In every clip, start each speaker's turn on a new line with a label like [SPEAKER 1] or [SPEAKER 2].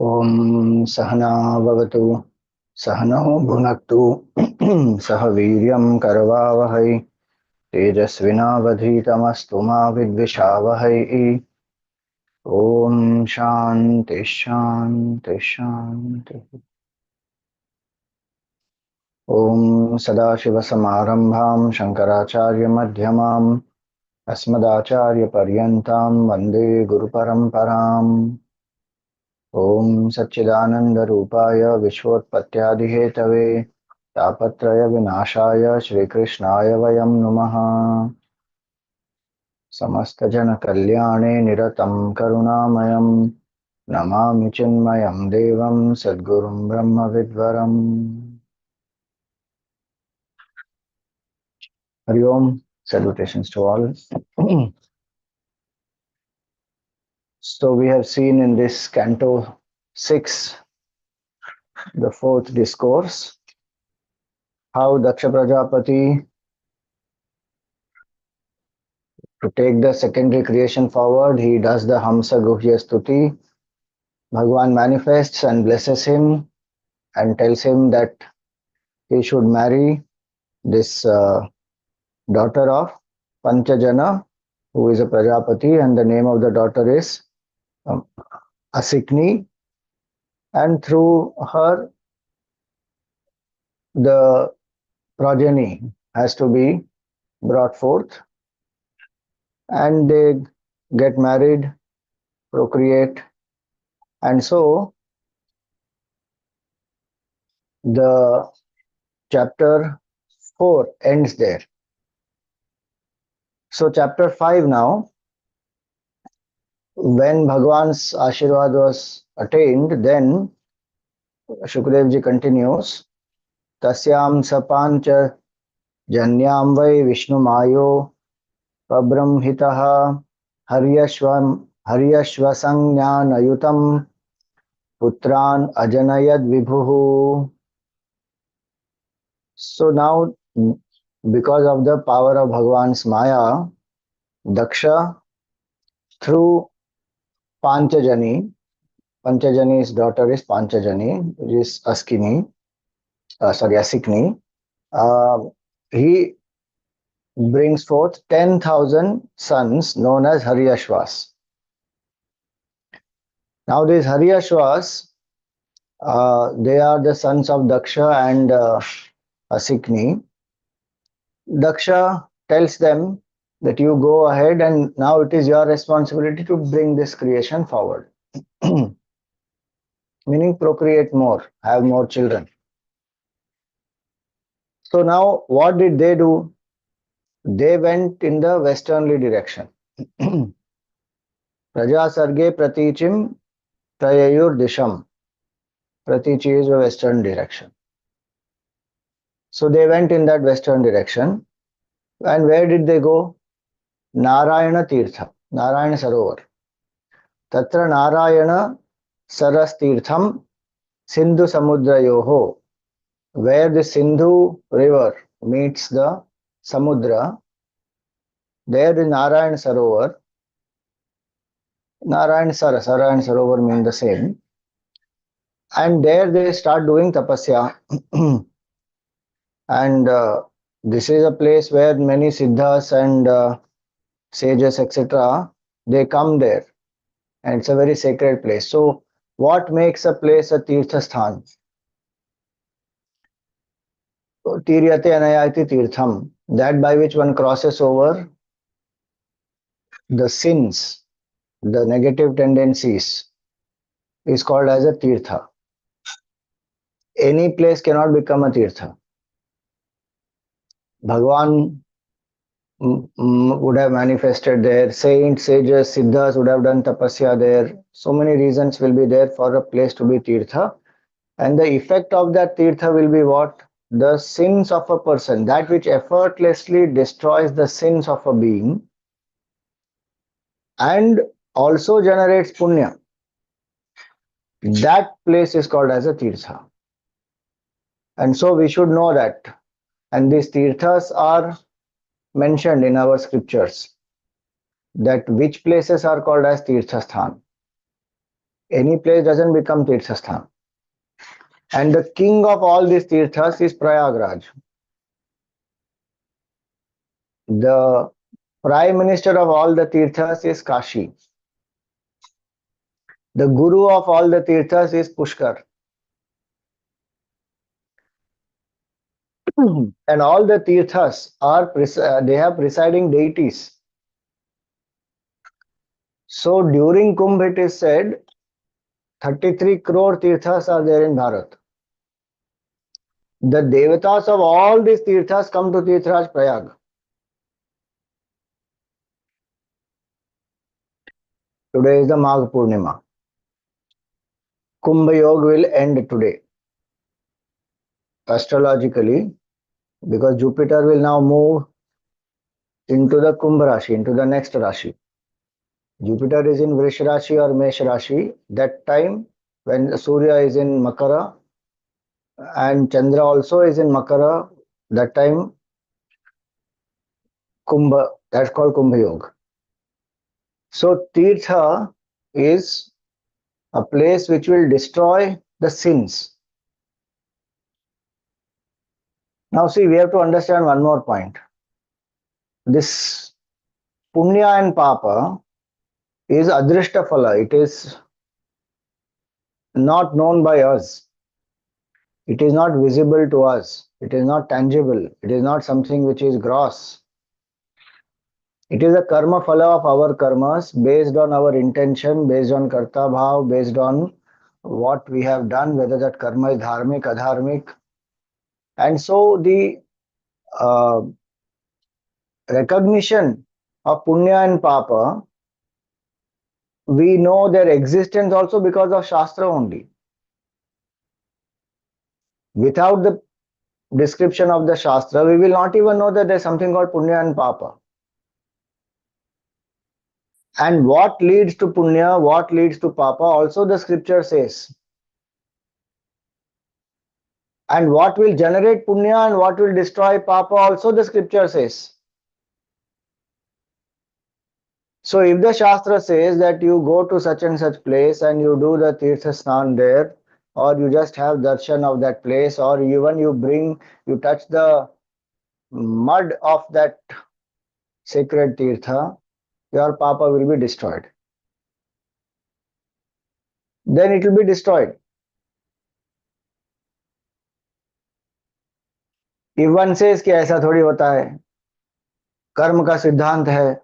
[SPEAKER 1] Om Sahana Bhavatu Sahano Bhunaktu Sah Viryam Karavavahai Tejasvinavadhitamastu ma Vidvishavahai. Om Shanti Shanti Shanti. Om Sadashivasamarambham Shankaracharya Madhyamam Asmadacharya Paryantam Vande Guru Paramparam. Om Satchidananda Rupaya Vishwotpattyadihetave Tapatraya Vinashaya Shri Krishnaya Vayam Namaha. Samasta Jana Kalyane Niratam Karunamayam Namami Chinmayam Devam Sadgurum Brahma Vidvaram. Hari Om. Salutations to all. So we have seen in this Canto 6, the fourth discourse, how Daksha Prajapati, to take the secondary creation forward, he does the Hamsa Guhya Stuti. Bhagavan manifests and blesses him and tells him that he should marry this daughter of Panchajana, who is a Prajapati, and the name of the daughter is um, Asikni. And through her, the progeny has to be brought forth, and they get married, procreate, and so the chapter 4 ends there. So chapter 5 now, when Bhagwan's Ashirwad was attained, then Shukadevji continues, Tasyam sapancha janyam vai Vishnu mayo pabrahmhitaha haryashvasanyanayutam putran ajanayad vibhuhu. So now, because of the power of Bhagwan's Maya, Daksha, through Panchajani, Panchajani's daughter is Panchajani, which is Asikni. He brings forth 10,000 sons known as Haryashvas. Now these Haryashvas, they are the sons of Daksha and Asikni. Daksha tells them that you go ahead and now it is your responsibility to bring this creation forward. Meaning procreate more, have more children. So now what did they do? They went in the westernly direction. Praja Sarge Pratichim Prayayur Disham. Pratichi is the western direction. So they went in that western direction. And where did they go? Narayana Tirtha, Narayana Sarovar. Tatra Narayana Saras Tirtham Sindhu Samudrayoho. Where the Sindhu river meets the Samudra, there the Narayana Sarovar, Narayana and Sarovar mean the same. And there they start doing tapasya. And this is a place where many siddhas and sages, etc., they come there. And it's a very sacred place. So what makes a place a tirtha sthan? Tiryate anayati tirtham, that by which one crosses over the sins, the negative tendencies, is called as a tirtha. Any place cannot become a tirtha. Bhagwan would have manifested there, saints, sages, siddhas would have done tapasya there. So many reasons will be there for a place to be tirtha. And the effect of that tirtha will be what? The sins of a person, that which effortlessly destroys the sins of a being and also generates punya. That place is called as a tirtha. And so we should know that. And these tirthas are mentioned in our scriptures, that which places are called as tirtha sthan. Any place doesn't become Tirthasthan. And the king of all these Tirthas is Prayagraj. The prime minister of all the Tirthas is Kashi. The guru of all the Tirthas is Pushkar. And all the Tirthas are they have presiding deities. So during Kumbh it is said 33 crore Tirthas are there in Bharat. The devatas of all these Tirthas come to Tirthraj Prayag. Today is the Magh Purnima. Kumbh Yoga will end today. Astrologically, because Jupiter will now move into the Kumbh Rashi, into the next Rashi. Jupiter is in Vrish Rashi or Mesh Rashi. That time when Surya is in Makara and Chandra also is in Makara, that time Kumbh, that's called Kumbh Yoga. So Tirtha is a place which will destroy the sins. Now see, we have to understand one more point. This Punya and Papa is Adrishta Phala. It is not known by us. It is not visible to us. It is not tangible. It is not something which is gross. It is a karma phala of our karmas based on our intention, based on karta bhav, based on what we have done, whether that karma is dharmic, adharmic. And so the uh, recognition of punya and papa, we know their existence also because of Shastra only. Without the description of the Shastra, we will not even know that there is something called punya and papa. And what leads to punya, what leads to papa, also the scripture says. And what will generate punya and what will destroy papa, also the scripture says. So if the Shastra says that you go to such and such place and you do the Tirtha Snan there, or you just have darshan of that place, or even you touch the mud of that sacred Tirtha, your papa will be destroyed. Then it will be destroyed. If one says कि ऐसा थोड़ी होता है, कर्म का सिद्धांत है,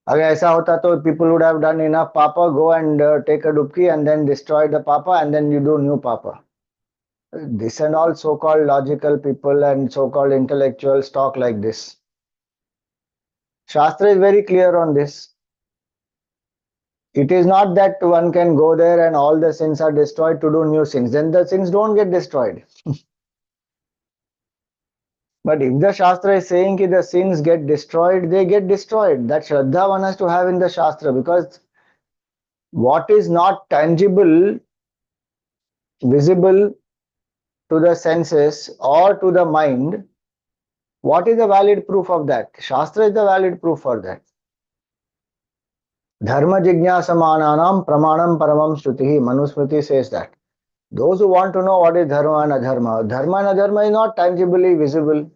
[SPEAKER 1] अगर ऐसा होता तो people would have done enough papa, go and take a dubki and then destroy the papa and then you do new papa. This and all so-called logical people and so-called intellectuals talk like this. Shastra is very clear on this. It is not that one can go there and all the sins are destroyed to do new sins. Then the sins don't get destroyed. But if the Shastra is saying that the sins get destroyed, they get destroyed. That Shraddha one has to have in the Shastra, because what is not tangible, visible to the senses or to the mind, what is the valid proof of that? Shastra is the valid proof for that. Dharma jignasamananam pramanam paramam shrutihi. Manusmriti says that. Those who want to know what is dharma and adharma, dharma and adharma is not tangibly visible.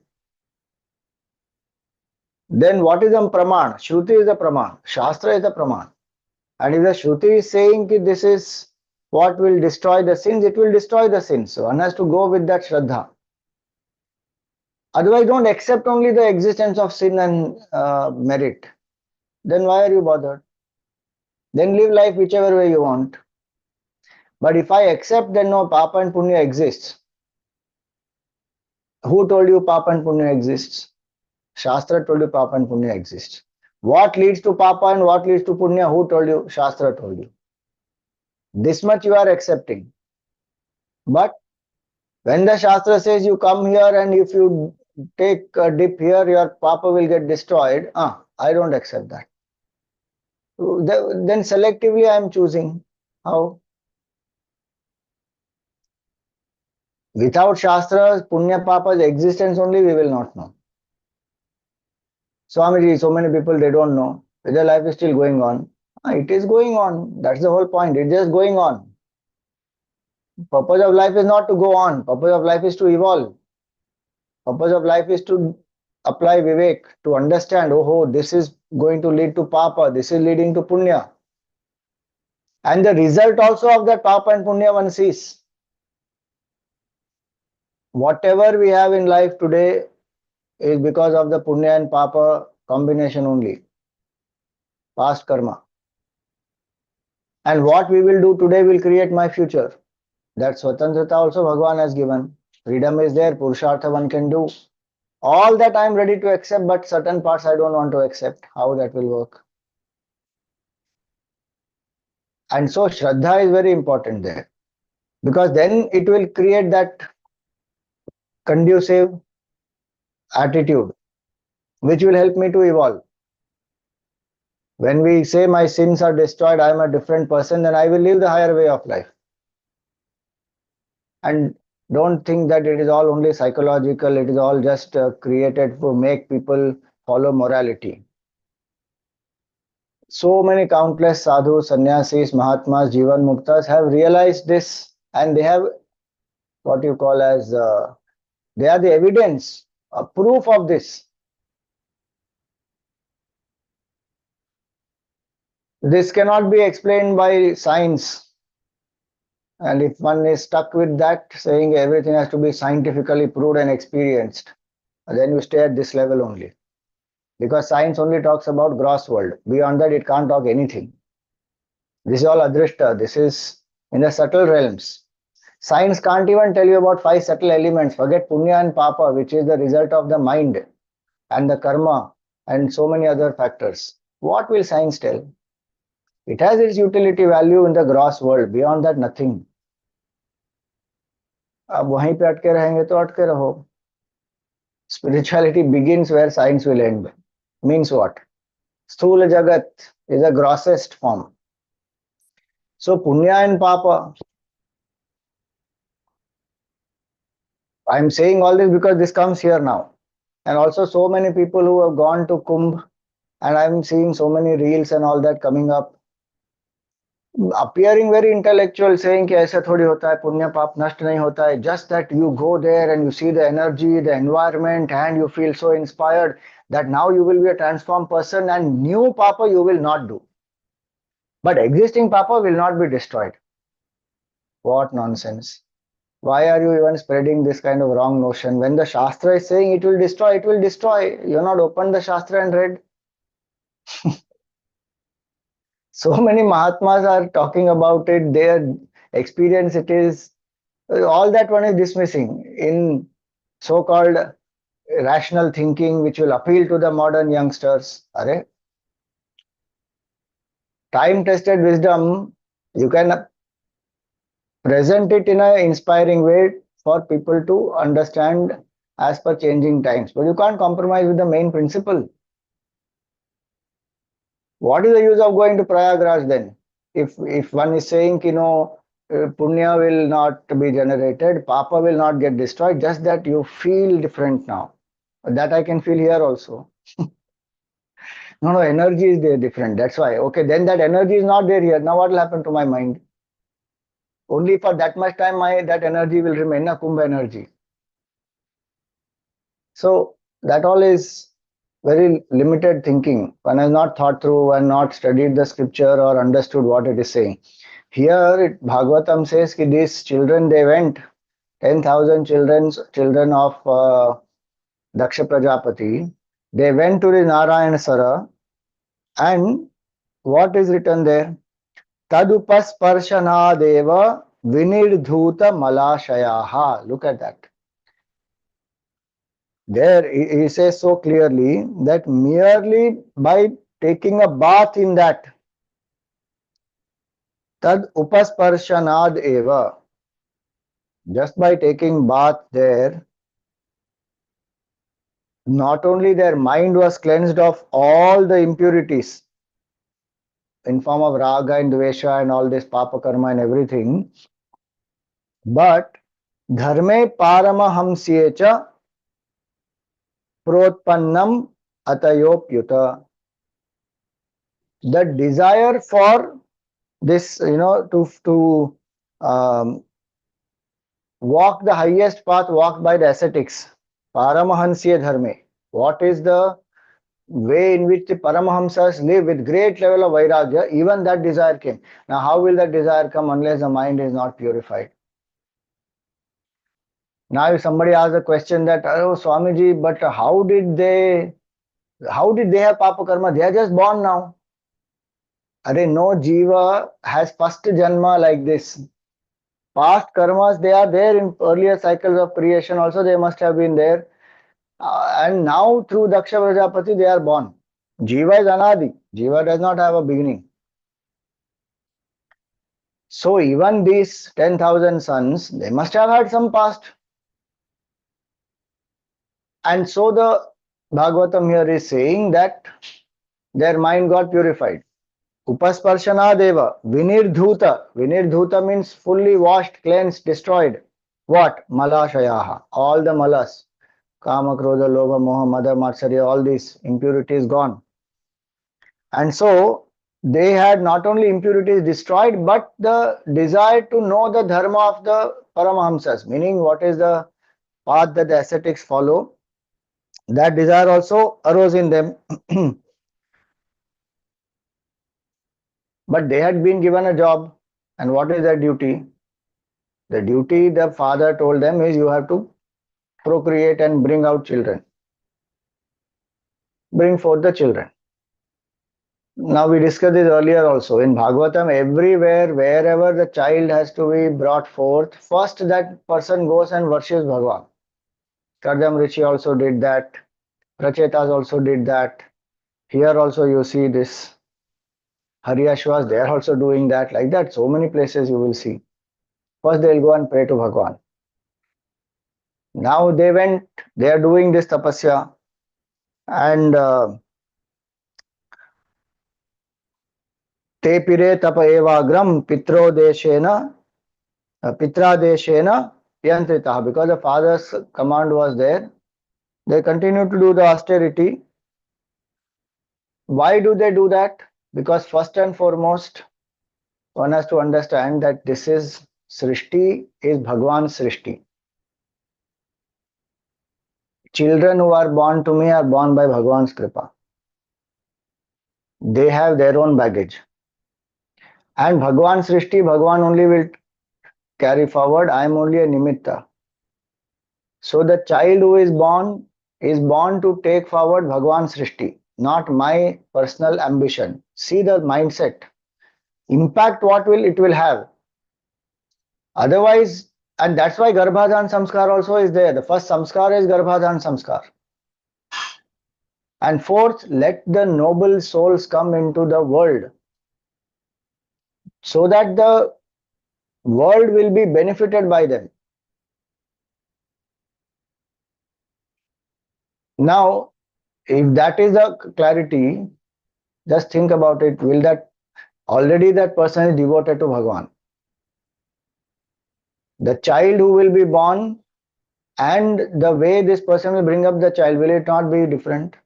[SPEAKER 1] Then what is a praman? Shruti is a praman. Shastra is a praman. And if the Shruti is saying that this is what will destroy the sins, it will destroy the sins. So one has to go with that Shraddha. Otherwise, don't accept only the existence of sin and merit. Then why are you bothered? Then live life whichever way you want. But if I accept that no, Papa and Punya exists, who told you Papa and Punya exists? Shastra told you Papa and Punya exists. What leads to Papa and what leads to Punya? Who told you? Shastra told you. This much you are accepting. But when the Shastra says you come here and if you take a dip here, your Papa will get destroyed, I don't accept that. Then selectively I am choosing. How? Without Shastras, Punya Papa's existence only we will not know. Swamiji, so many people they don't know. Their life is still going on. It is going on. That's the whole point. It's just going on. Purpose of life is not to go on. Purpose of life is to evolve. Purpose of life is to apply vivek, to understand, oh, this is going to lead to papa, this is leading to punya. And the result also of that papa and punya one sees. Whatever we have in life today is because of the punya and papa combination only. Past karma. And what we will do today will create my future. That Swatantrata also Bhagavan has given. Freedom is there, Purushartha one can do. All that I am ready to accept, but certain parts I don't want to accept. How that will work? And so Shraddha is very important there. Because then it will create that conducive attitude which will help me to evolve. When we say my sins are destroyed, I am a different person, then I will live the higher way of life. And don't think that it is all only psychological, it is all just created to make people follow morality. So many countless sadhus, sannyasis, mahatmas, jivan muktas have realized this, and they have what you call as they are the evidence, a proof of this. This cannot be explained by science. And if one is stuck with that, saying everything has to be scientifically proved and experienced, then you stay at this level only. Because science only talks about gross world. Beyond that, it can't talk anything. This is all adrishta. This is in the subtle realms. Science can't even tell you about 5 subtle elements. Forget punya and papa, which is the result of the mind and the karma and so many other factors. What will science tell? It has its utility value in the gross world. Beyond that, nothing. अब वहीं पे अटके रहेंगे तो अटके रहो. Spirituality begins where science will end. Means what? Sthula Jagat is the grossest form. So Punya and Papa. I'm saying all this because this comes here now. And also so many people who have gone to Kumbh, and I'm seeing so many reels and all that coming up, appearing very intellectual, saying कि ऐसा थोड़ी होता है, पुण्य पाप नष्ट नहीं होता है. Just that you go there and you see the energy, the environment, and you feel so inspired that now you will be a transformed person, and new papa you will not do. But existing papa will not be destroyed. What nonsense. Why are you even spreading this kind of wrong notion? When the Shastra is saying it will destroy, it will destroy. You're not opened the Shastra and read. So many Mahatmas are talking about it, their experience, it is all that one is dismissing in so-called rational thinking, which will appeal to the modern youngsters. Are time-tested wisdom, you can present it in an inspiring way for people to understand as per changing times. But you can't compromise with the main principle. What is the use of going to Prayagraj then? If one is saying, punya will not be generated, papa will not get destroyed, just that you feel different now. That I can feel here also. No, energy is there different. That's why. Okay, then that energy is not there here. Now what will happen to my mind? Only for that much time that energy will remain, na Kumbh energy. So that all is very limited thinking. One has not thought through and not studied the scripture or understood what it is saying. Here Bhagavatam says that these children, they went, 10,000 children of Daksha Prajapati, they went to the Narayana and what is written there? Tadupasparshanadeva vinirdhuta malashayaha. Look at that. There he says so clearly that merely by taking a bath in that, tad upasparshanad eva, just by taking bath there, not only their mind was cleansed of all the impurities in form of raga and dvesha and all this papa karma and everything, but dharme paramahamsyecha protpannam atayopyuta. The desire for this, to walk the highest path walked by the ascetics, Paramahansiya Dharme. What is the way in which the Paramahamsas live with great level of vairagya? Even that desire came. Now, how will that desire come unless the mind is not purified? Now, if somebody asks a question that, oh, Swamiji, but how did they have papa karma? They are just born now. Are no jiva has first janma like this. Past karmas, they are there in earlier cycles of creation. Also, they must have been there. And now through Daksha Prajapati, they are born. Jiva is anadi. Jiva does not have a beginning. So even these 10,000 sons, they must have had some past. And so the Bhagavatam here is saying that their mind got purified. Upasparshana deva, vinirdhuta. Vinirdhuta means fully washed, cleansed, destroyed. What? Malashayaha. All the malas. Kama, Krodha, Lobha, Moha, Mada, Matsarya, all these impurities gone. And so they had not only impurities destroyed, but the desire to know the dharma of the Paramahamsas, meaning what is the path that the ascetics follow. That desire also arose in them. But they had been given a job. And what is their duty? The duty the father told them is you have to procreate and bring out children. Bring forth the children. Now we discussed this earlier also. In Bhagavatam, everywhere, wherever the child has to be brought forth, first that person goes and worships Bhagavan. Kardam Rishi also did that. Prachetas also did that. Here also you see this. Haryashvas, they are also doing that. Like that, so many places you will see. First they will go and pray to Bhagavan. Now they are doing this tapasya. And te pire tapa evagram pitrodeshena pitradeshena yantritaha. Because the father's command was there, they continue to do the austerity. Why do they do that? Because first and foremost, one has to understand that this is Srishti is Bhagwan's Srishti. Children who are born to me are born by Bhagwan's Kripa. They have their own baggage. And Bhagwan Srishti, Bhagwan only will carry forward. I am only a nimitta. So the child who is born to take forward Bhagwan Srishti, not my personal ambition. See the mindset. Impact what will it will have. Otherwise, and that's why Garbhadhan Samskar also is there. The first Samskar is Garbhadhan Samskar. And fourth, let the noble souls come into the world so that the world will be benefited by them. Now, if that is the clarity, just think about it. Will that already that person is devoted to Bhagwan? The child who will be born and the way this person will bring up the child, will it not be different?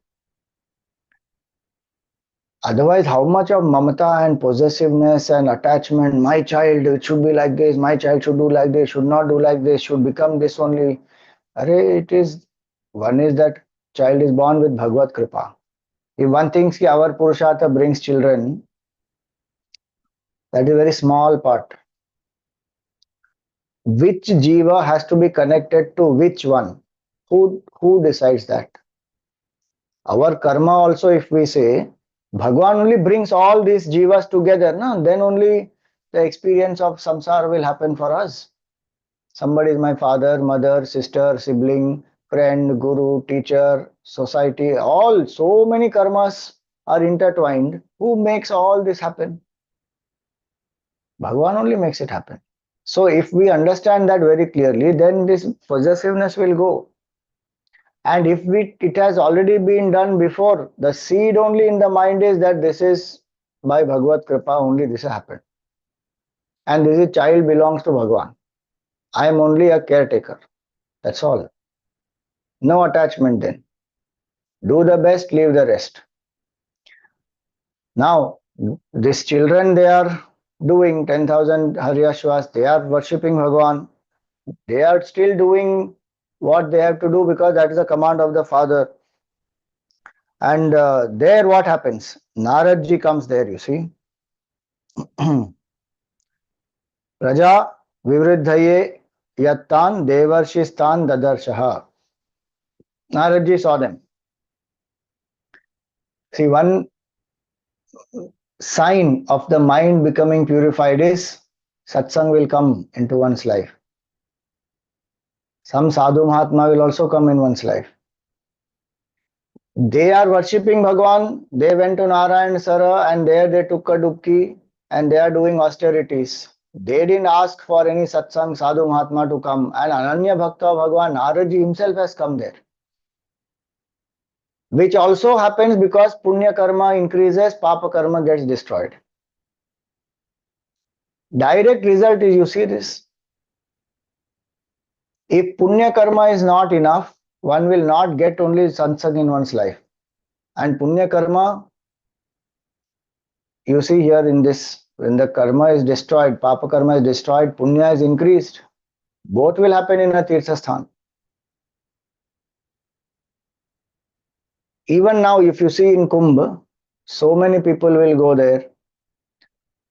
[SPEAKER 1] Otherwise, how much of mamata and possessiveness and attachment, my child it should be like this, my child should do like this, should not do like this, should become this only. It is, one is that child is born with Bhagavad Kripa. If one thinks that our Purushartha brings children, that is a very small part. Which jiva has to be connected to which one? Who decides that? Our karma also, if we say, Bhagwan only brings all these jivas together, no? Then only the experience of samsara will happen for us. Somebody is my father, mother, sister, sibling, friend, guru, teacher, society, all, so many karmas are intertwined. Who makes all this happen? Bhagwan only makes it happen. So if we understand that very clearly, then this possessiveness will go. And if it has already been done before, the seed only in the mind is that this is by Bhagavad Kripa only this happened. And this child belongs to Bhagwan. I am only a caretaker. That's all. No attachment then. Do the best, leave the rest. Now, These children, they are doing 10,000 Haryashvas, they are worshipping Bhagavan. They are still doing what they have to do because that is the command of the father. And there what happens? Naradji comes there, you see. Raja vivriddhaye yattan devarshistan dadarshaha. Naradji saw them. See, one sign of the mind becoming purified is satsang will come into one's life. Some sadhu mahatma will also come in one's life. They are worshipping Bhagwan. They went to Narayan Sara and there they took a dubki and they are doing austerities. They didn't ask for any satsang sadhu mahatma to come, and Ananya Bhakta of Bhagwan Naradji himself has come there. Which also happens because punya karma increases, papa karma gets destroyed. Direct result is, you see this. If punya karma is not enough, one will not get only satsang in one's life. And punya karma, you see here in this, when the karma is destroyed, papa karma is destroyed, punya is increased. Both will happen in a tirthasthan. Even now, if you see in Kumbh, so many people will go there.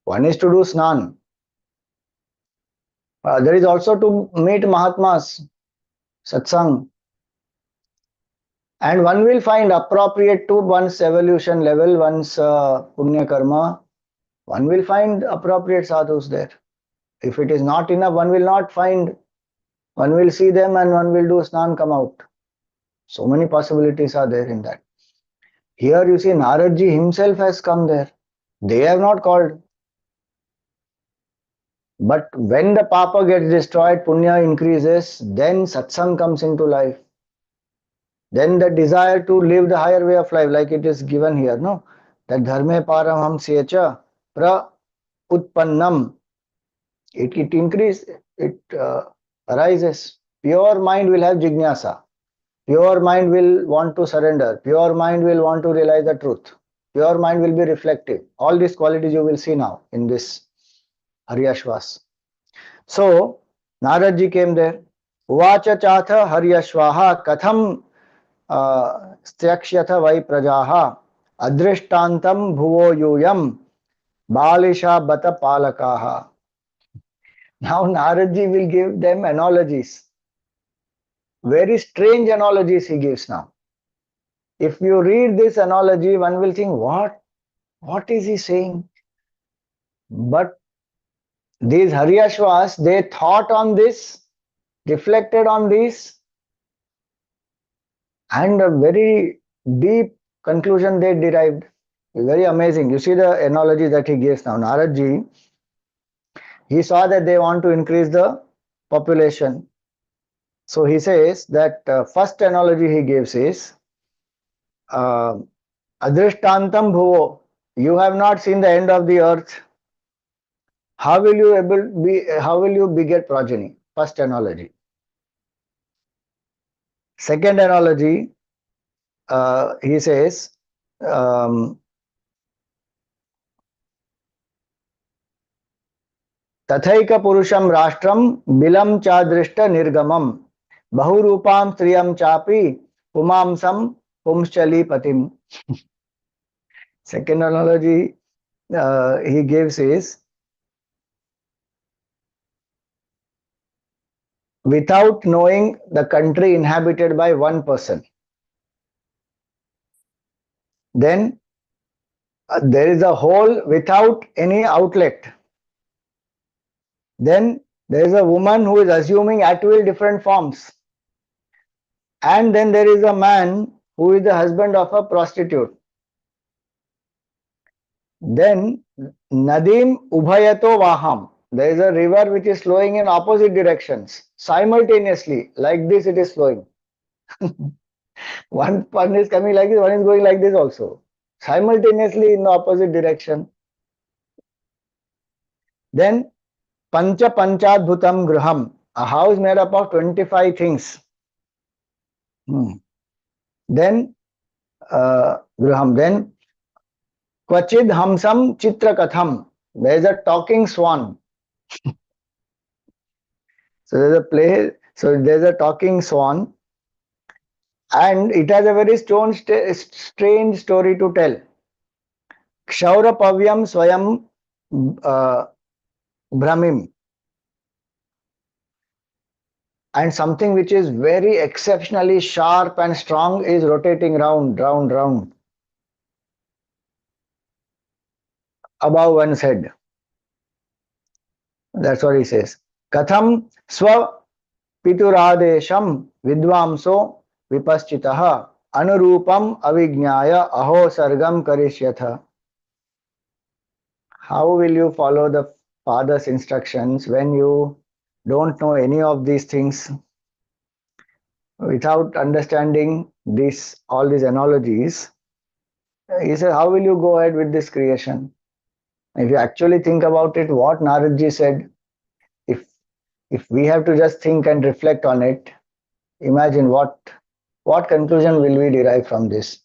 [SPEAKER 1] One is to do snan. There is also to meet Mahatmas, satsang. And one will find appropriate to one's evolution level, one's punya karma. One will find appropriate sadhus there. If it is not enough, one will not find. One will see them and one will do snan, come out. So many possibilities are there in that. Here you see Naradji himself has come there. They have not called. But when the papa gets destroyed, punya increases, then satsang comes into life. Then the desire to live the higher way of life, like it is given here, no? That dharme paramhamsya cha pra utpannam. It increases, it arises. Pure mind will have jignasa. Pure mind will want to surrender. Pure mind will want to realize the truth. Pure mind will be reflective. All these qualities you will see now in this Haryashvas. So, Naradji came there. Uvacha chatha Haryashvaha katham styakshyatha vai prajaha adrishtantam bhuvo yuyam balisha bata palakaha. Now Naradji will give them analogies. Very strange analogies he gives now. If you read this analogy, one will think, what is he saying? But these Haryashvas, they thought on this, reflected on this, and a very deep conclusion they derived. Very amazing. You see the analogy that he gives now. Naradji, he saw that they want to increase the population. So he says that first analogy he gives is adrishtantam bhuvo. You have not seen the end of the earth. How will you beget progeny? First analogy. Second analogy, he says, Tathaika purusham rashtra bilam chadrishta nirgamam bahurupam striyam chapi pumamsam pumschali patim. Second analogy he gives is, without knowing the country inhabited by one person, then there is a hole without any outlet. Then there is a woman who is assuming at will different forms. And then there is a man who is the husband of a prostitute. Then Nadim Ubhayato Vaham. There is a river which is flowing in opposite directions. Simultaneously, like this it is flowing. One is coming like this, one is going like this also. Simultaneously in the opposite direction. Then Pancha Panchadbhutam Graham. A house made up of 25 things. Then Graham. Then Kvachid hamsam chitra katham. There is a talking swan. So there's a play. So there's a talking swan, and it has a very strange story to tell. Kshaurapavyam swayam uh, brahmim, and something which is very exceptionally sharp and strong is rotating round above one's head. That's what he says. Katham swa pituradesham vidvamso vipaschitaha anurupam avijnaya aho sargam karishyatha. How will you follow the father's instructions when you don't know any of these things? Without understanding this, all these analogies, he said, how will you go ahead with this creation? If you actually think about it, what Naradji said, if if we have to just think and reflect on it, imagine what conclusion will we derive from this?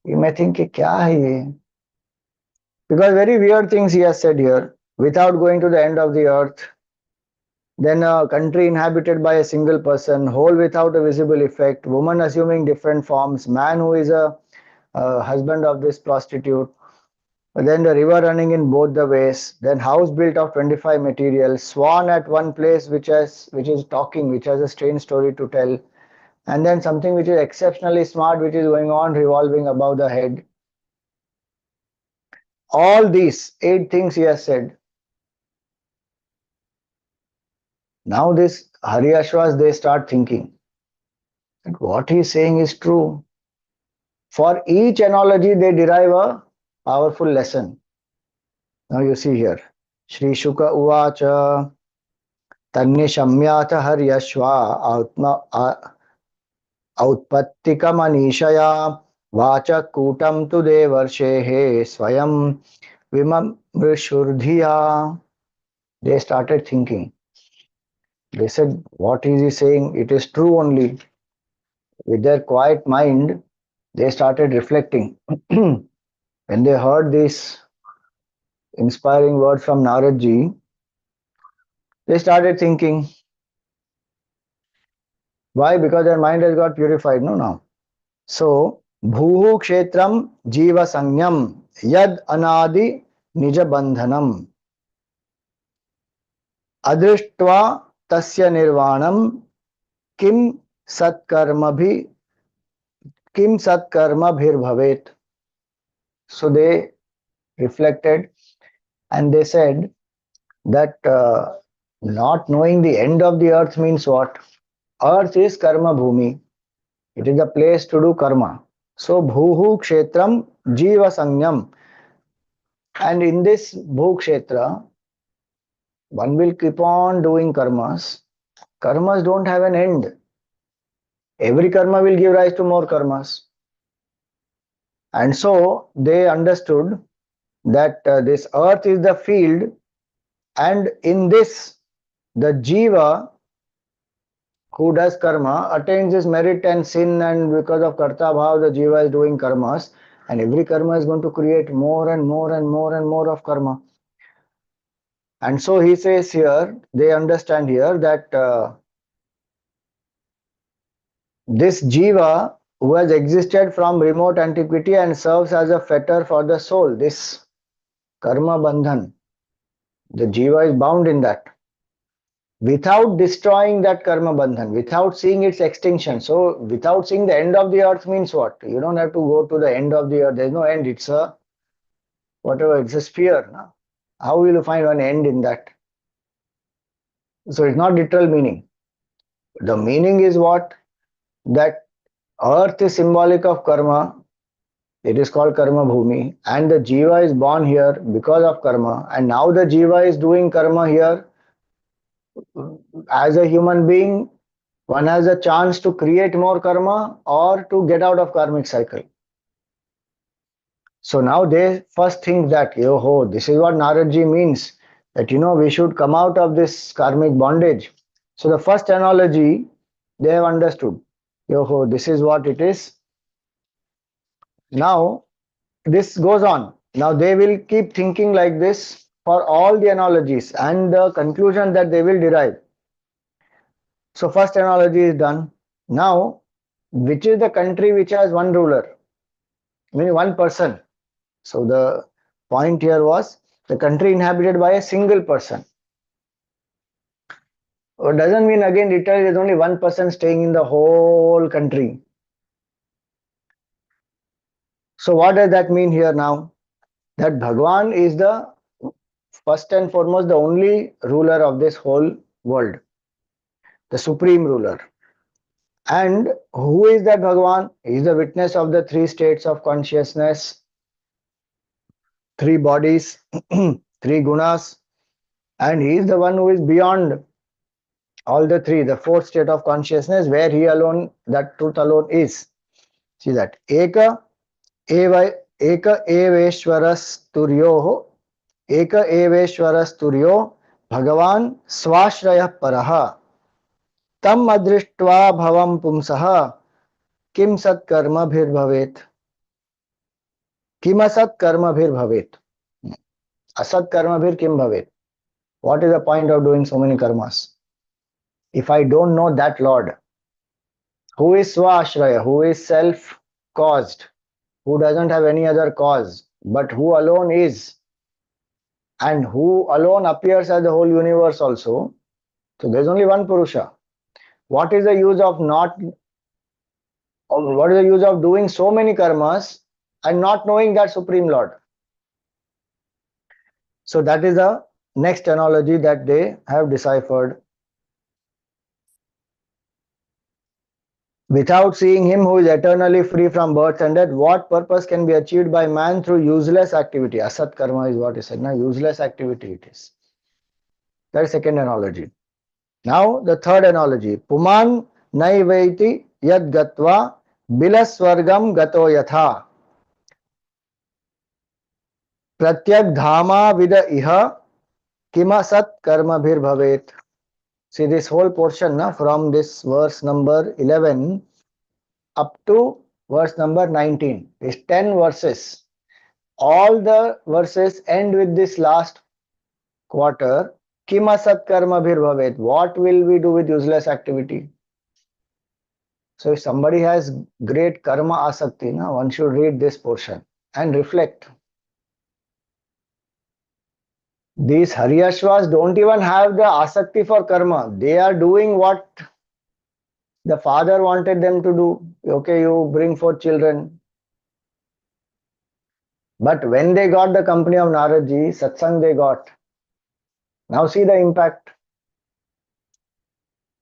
[SPEAKER 1] You may think, kya hai ye? Because very weird things he has said here. Without going to the end of the earth, then a country inhabited by a single person, whole without a visible effect, woman assuming different forms, man who is a husband of this prostitute, then the river running in both the ways, then house built of 25 materials, swan at one place which is talking, which has a strange story to tell, and then something which is exceptionally smart which is going on revolving above the head. All these 8 things he has said. Now this Haryashvas, they start thinking that what he is saying is true. For each analogy they derive a powerful lesson. Now you see here, Shri Shuka Uvacha तन्निशम्याथ हर्यश्वा औत्पत्तिकमनीषया वाचकूटं तु देवर्षेः स्वयं विममृशुर्धिया. They started thinking. They said, what is he saying? It is true only. With their quiet mind, they started reflecting. When they heard these inspiring words from Naradji, they started thinking. Why? Because their mind has got purified. No, now. So, bhuhu kshetram jiva sanyam yad anadi nija bandhanam adrishtva tasya nirvanam kim satkarmabhi kim satkarmabhir bhavet. So they reflected and they said that not knowing the end of the earth means what? Earth is karma bhumi. It is the place to do karma. So bhuhu kshetram jiva sanyam. And in this bhukshetra, one will keep on doing karmas. Karmas don't have an end. Every karma will give rise to more karmas. And so they understood that this earth is the field, and in this, the jiva who does karma attains his merit and sin, and because of karta bhav, the jiva is doing karmas, and every karma is going to create more and more and more and more of karma. And so he says here, they understand here that this jiva who has existed from remote antiquity and serves as a fetter for the soul, this karma bandhan, the jiva is bound in that. Without destroying that karma bandhan, without seeing its extinction. So, without seeing the end of the earth means what? You don't have to go to the end of the earth. There's no end. It's a whatever. It's a sphere. No? How will you find an end in that? So, it's not literal meaning. The meaning is what? That earth is symbolic of karma. It is called karma bhumi, and the jiva is born here because of karma. And now the jiva is doing karma here. As a human being, one has a chance to create more karma or to get out of karmic cycle. So now they first think that, yo, this is what Naradji means, that we should come out of this karmic bondage. So the first analogy they have understood. Yo, this is what it is. Now this goes on. Now they will keep thinking like this for all the analogies and the conclusion that they will derive. So first analogy is done. Now, which is the country which has one ruler? Meaning one person. So the point here was the country inhabited by a single person. It doesn't mean again literally there is only one person staying in the whole country. So what does that mean here now? That Bhagwan is the first and foremost the only ruler of this whole world, the supreme ruler. And who is that Bhagwan? He is the witness of the three states of consciousness, three bodies, three gunas, and he is the one who is beyond all the three, the fourth state of consciousness where he alone, that truth alone is. See that. Eka eveshwarasturyoho Eka eveshwarasturyo Bhagavan swashrayah paraha tam adrishtva bhavam pumsaha kim sat karma bhir bhavet kim asat karma bhir bhavet asat karma bhir kim bhavet. What is the point of doing so many karmas if I don't know that Lord who is swashraya, who is self caused, who doesn't have any other cause, but who alone is, and who alone appears as the whole universe also. So there's only one Purusha. What is the use of what is the use of doing so many karmas and not knowing that Supreme Lord? So that is the next analogy that they have deciphered. Without seeing him who is eternally free from birth and death, what purpose can be achieved by man through useless activity? Asat karma is what he said. Now, useless activity it is. That is second analogy. Now, the third analogy. Puman naivaiti yad gatva bilaswargam gato yatha pratyak dhama vida iha kima sat karma bhir bhavet. See this whole portion from this verse number 11 up to verse number 19. These 10 verses. All the verses end with this last quarter. Kima sat karma bhir bhavet. What will we do with useless activity? So if somebody has great karma asakti, one should read this portion and reflect. These Haryashvas don't even have the asakti for karma. They are doing what the father wanted them to do. Okay, you bring forth children. But when they got the company of Naradji, satsang they got. Now see the impact.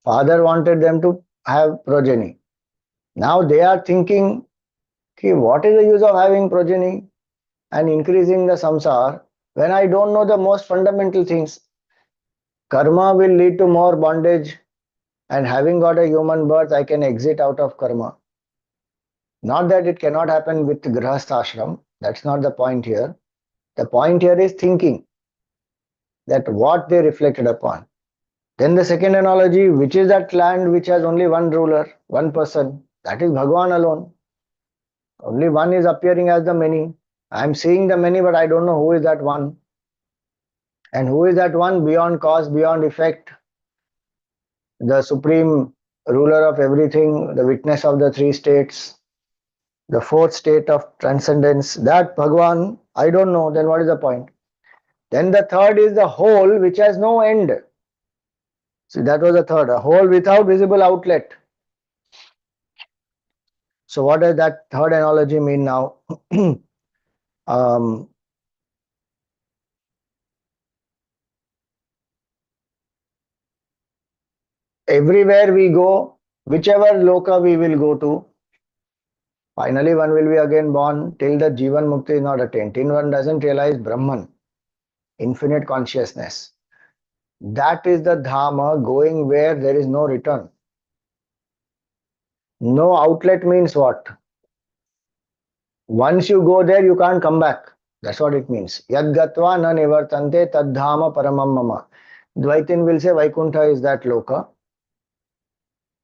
[SPEAKER 1] Father wanted them to have progeny. Now they are thinking, okay, what is the use of having progeny and increasing the samsara when I don't know the most fundamental things? Karma will lead to more bondage, and having got a human birth, I can exit out of karma. Not that it cannot happen with grahastha ashram. That's not the point here. The point here is thinking that what they reflected upon. Then the second analogy, which is that land which has only one ruler, one person, that is Bhagwan alone. Only one is appearing as the many. I am seeing the many, but I don't know who is that one. And who is that one beyond cause, beyond effect, the supreme ruler of everything, the witness of the three states, the fourth state of transcendence, that Bhagwan, I don't know, then what is the point? Then the third is the whole which has no end. See, that was the third, a whole without visible outlet. So what does that third analogy mean now? Everywhere we go, whichever loka we will go to, finally one will be again born till the Jivan Mukti is not attained. Till one doesn't realize Brahman, infinite consciousness. That is the Dhamma, going where there is no return. No outlet means what? Once you go there, you can't come back. That's what it means. Yad gatva na nivartante tad dhama paramam mama. Dvaitin will say Vaikuntha is that loka.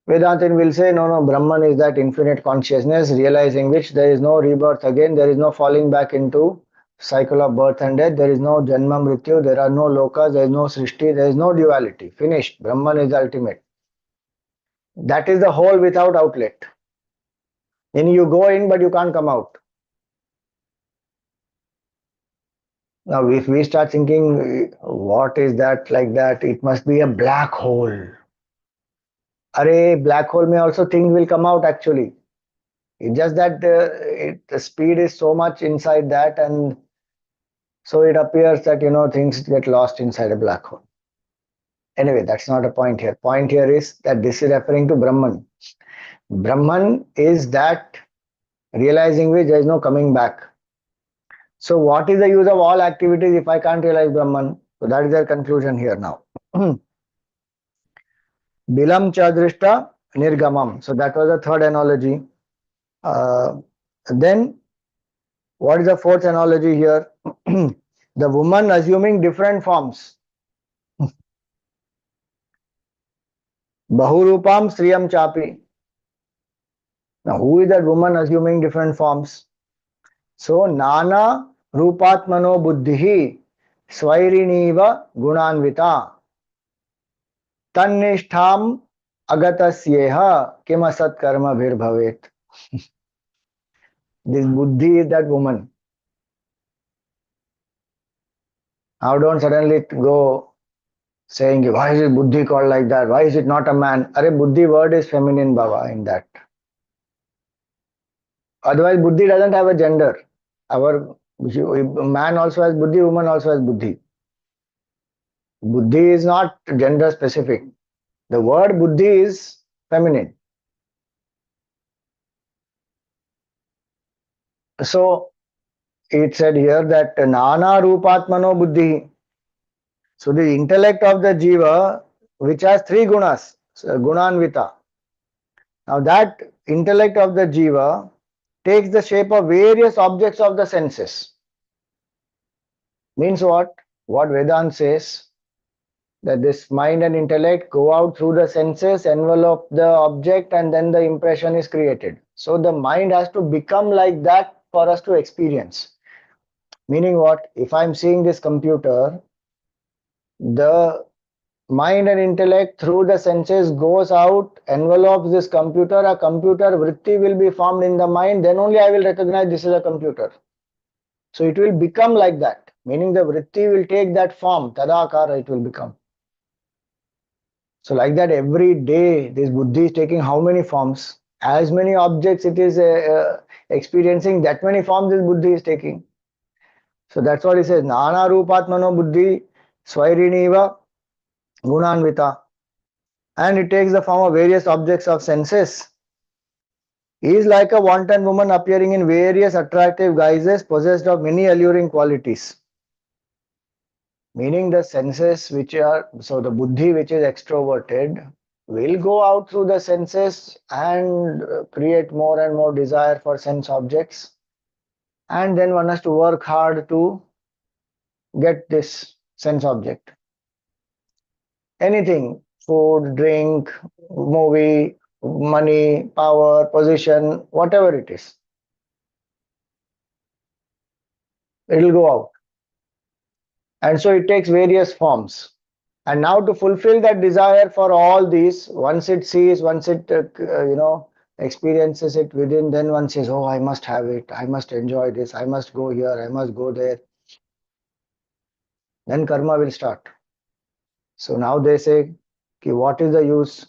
[SPEAKER 1] Vedantin will say no, Brahman is that infinite consciousness, realizing which there is no rebirth again, there is no falling back into cycle of birth and death. There is no Janma Mrityu, there are no lokas, there is no Srishti, there is no duality. Finished. Brahman is ultimate. That is the whole without outlet. Then you go in, but you can't come out. Now, if we start thinking, what is that like that? It must be a black hole. Array, black hole may also things will come out actually. It's just that the speed is so much inside that, and so it appears that things get lost inside a black hole. Anyway, that's not a point here. Point here is that this is referring to Brahman. Brahman is that realizing which there is no coming back. So what is the use of all activities if I can't realize Brahman? So that is their conclusion here now. Bilam chadrishta nirgamam. So that was the third analogy. Then what is the fourth analogy here? The woman assuming different forms. Bahurupam Sriyam Chapi. Now, who is that woman assuming different forms? So, Nana Rupatmano Buddhihi Swairiniva Gunanvita Tannishtham Agatasyeha Kimasat Karma Bhir Bhavet. This Buddhi is that woman. Now, don't suddenly go saying, why is it Buddhi called like that? Why is it not a man? Arey, Buddhi word is feminine, Baba, in that. Otherwise, Buddhi doesn't have a gender. Our man also has Buddhi, woman also has Buddhi. Buddhi is not gender specific. The word Buddhi is feminine. So, it said here that Nana Rupatmano Buddhi. So, the intellect of the Jiva, which has three gunas, Gunanvita. Now, that intellect of the Jiva takes the shape of various objects of the senses. Means what? What Vedanta says, that this mind and intellect go out through the senses, envelop the object, and then the impression is created. So the mind has to become like that for us to experience. Meaning what? If I'm seeing this computer, the mind and intellect through the senses goes out, envelopes this computer, a computer vritti will be formed in the mind, then only I will recognize this is a computer. So it will become like that, meaning the vritti will take that form, tadakara it will become. So like that every day this buddhi is taking how many forms? As many objects it is experiencing, that many forms this buddhi is taking. So that's what he says, Nana Rupatmano Buddhi Swairiniva Gunanvita. And it takes the form of various objects of senses. He is like a wanton woman appearing in various attractive guises, possessed of many alluring qualities. Meaning the senses which are, so the buddhi which is extroverted will go out through the senses and create more and more desire for sense objects. And then one has to work hard to get this sense object. Anything, food, drink, movie, money, power, position, whatever it is, it will go out. And so it takes various forms. And now to fulfill that desire for all these, once it sees, once it experiences it within, then one says, oh, I must have it, I must enjoy this, I must go here, I must go there. Then karma will start. So now they say, what is the use?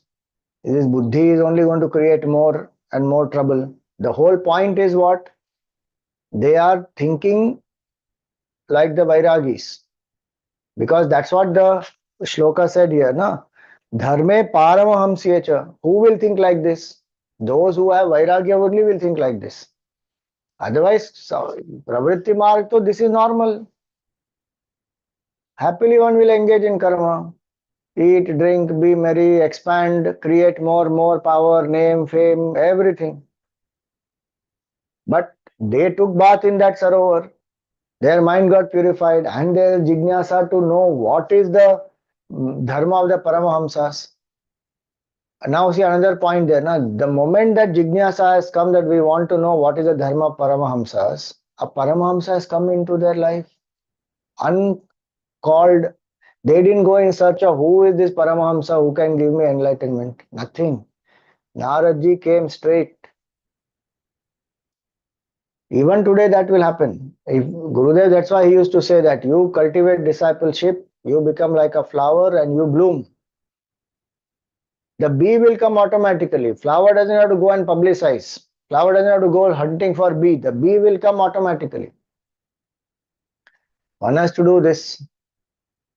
[SPEAKER 1] This buddhi is only going to create more and more trouble. The whole point is what? They are thinking like the vairagis. Because that's what the shloka said here, na? Dharme paramahamsyecha. Who will think like this? Those who have vairagya only will think like this. Otherwise, pravritti marg, so this is normal. Happily one will engage in karma. Eat, drink, be merry, expand, create more power, name, fame, everything. But they took bath in that sarovar. Their mind got purified and their jignasa to know what is the dharma of the Paramahamsas. Now see another point there. Now, the moment that jignasa has come that we want to know what is the dharma of Paramahamsas, A Paramahamsa has come into their life, uncalled. They didn't go in search of who is this Paramahamsa who can give me enlightenment. Nothing. Naradji came straight. Even today that will happen. If Gurudev, that's why he used to say that you cultivate discipleship, you become like a flower and you bloom. The bee will come automatically. Flower doesn't have to go and publicize. Flower doesn't have to go hunting for bee. The bee will come automatically. One has to do this.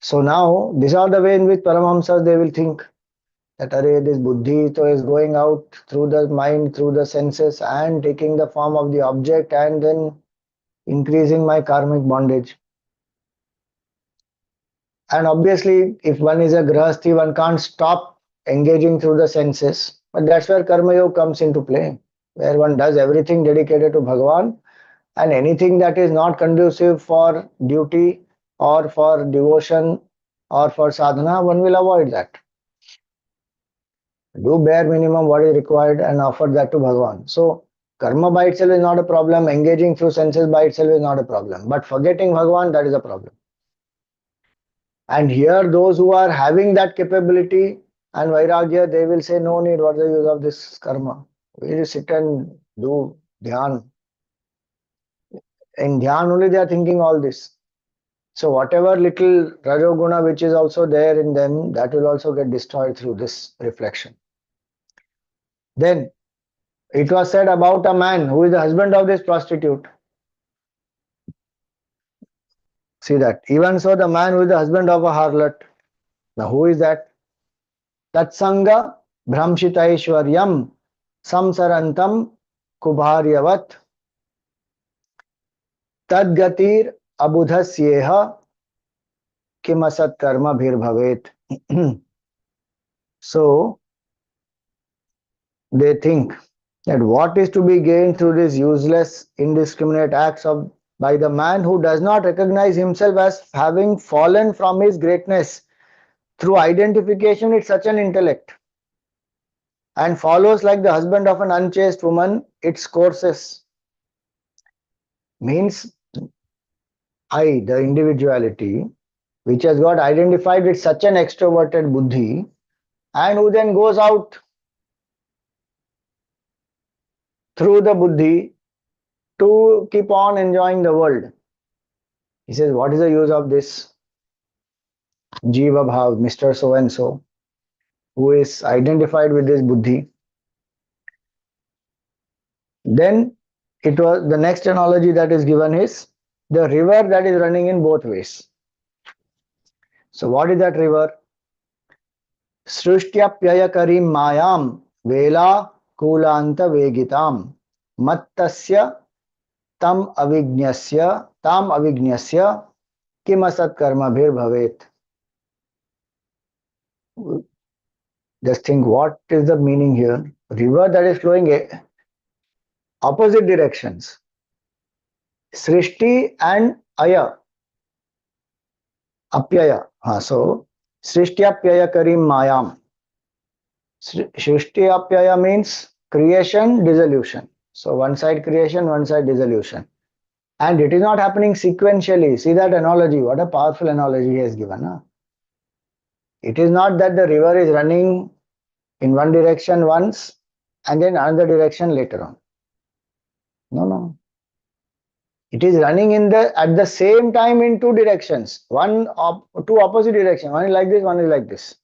[SPEAKER 1] So now, these are the way in which Paramahamsas they will think that array, this buddhi so is going out through the mind, through the senses and taking the form of the object and then increasing my karmic bondage. And obviously, if one is a grahasthi, one can't stop engaging through the senses. But that's where Karma Yoga comes into play, where one does everything dedicated to Bhagavan, and anything that is not conducive for duty or for devotion or for sadhana, one will avoid that. Do bare minimum what is required and offer that to Bhagavan. So, karma by itself is not a problem, engaging through senses by itself is not a problem. But forgetting Bhagavan, that is a problem. And here, those who are having that capability and vairagya, they will say, no need, what's the use of this karma? We just sit and do dhyan. In dhyan only they are thinking all this. So whatever little rajoguna which is also there in them, that will also get destroyed through this reflection. Then it was said about a man who is the husband of this prostitute. See that. Even so, the man who is the husband of a harlot. Now who is that? Tatsanga Bhramshitaishwaryam Samsarantam Kubharyavat Tadgatir Abudhasyeha Kimasat Karma Bhir Bhavet. So they think that what is to be gained through these useless, indiscriminate acts of by the man who does not recognize himself as having fallen from his greatness through identification with such an intellect and follows like the husband of an unchaste woman its courses. Means I, the individuality, which has got identified with such an extroverted buddhi and who then goes out through the buddhi to keep on enjoying the world. He says, what is the use of this Jiva Bhav, Mr. So and so, who is identified with this buddhi? Then it was the next analogy that is given is the river that is running in both ways. So what is that river? Srishtyapyayakarim mayam vela kulanta vegitam mattasya tam avijñasya kimasat karma bhir bhavet. Just think what is the meaning here. River that is flowing opposite directions. Srishti and Aya. Apyaya. So Srishtyaapyaya Karim Mayam. Srishtyaapyaya means creation, dissolution. So one side creation, one side dissolution. And it is not happening sequentially. See that analogy. What a powerful analogy he has given. Huh? It is not that the river is running in one direction once and then another direction later on. No. It is running at the same time in two directions. Two opposite directions. One is like this, one is like this.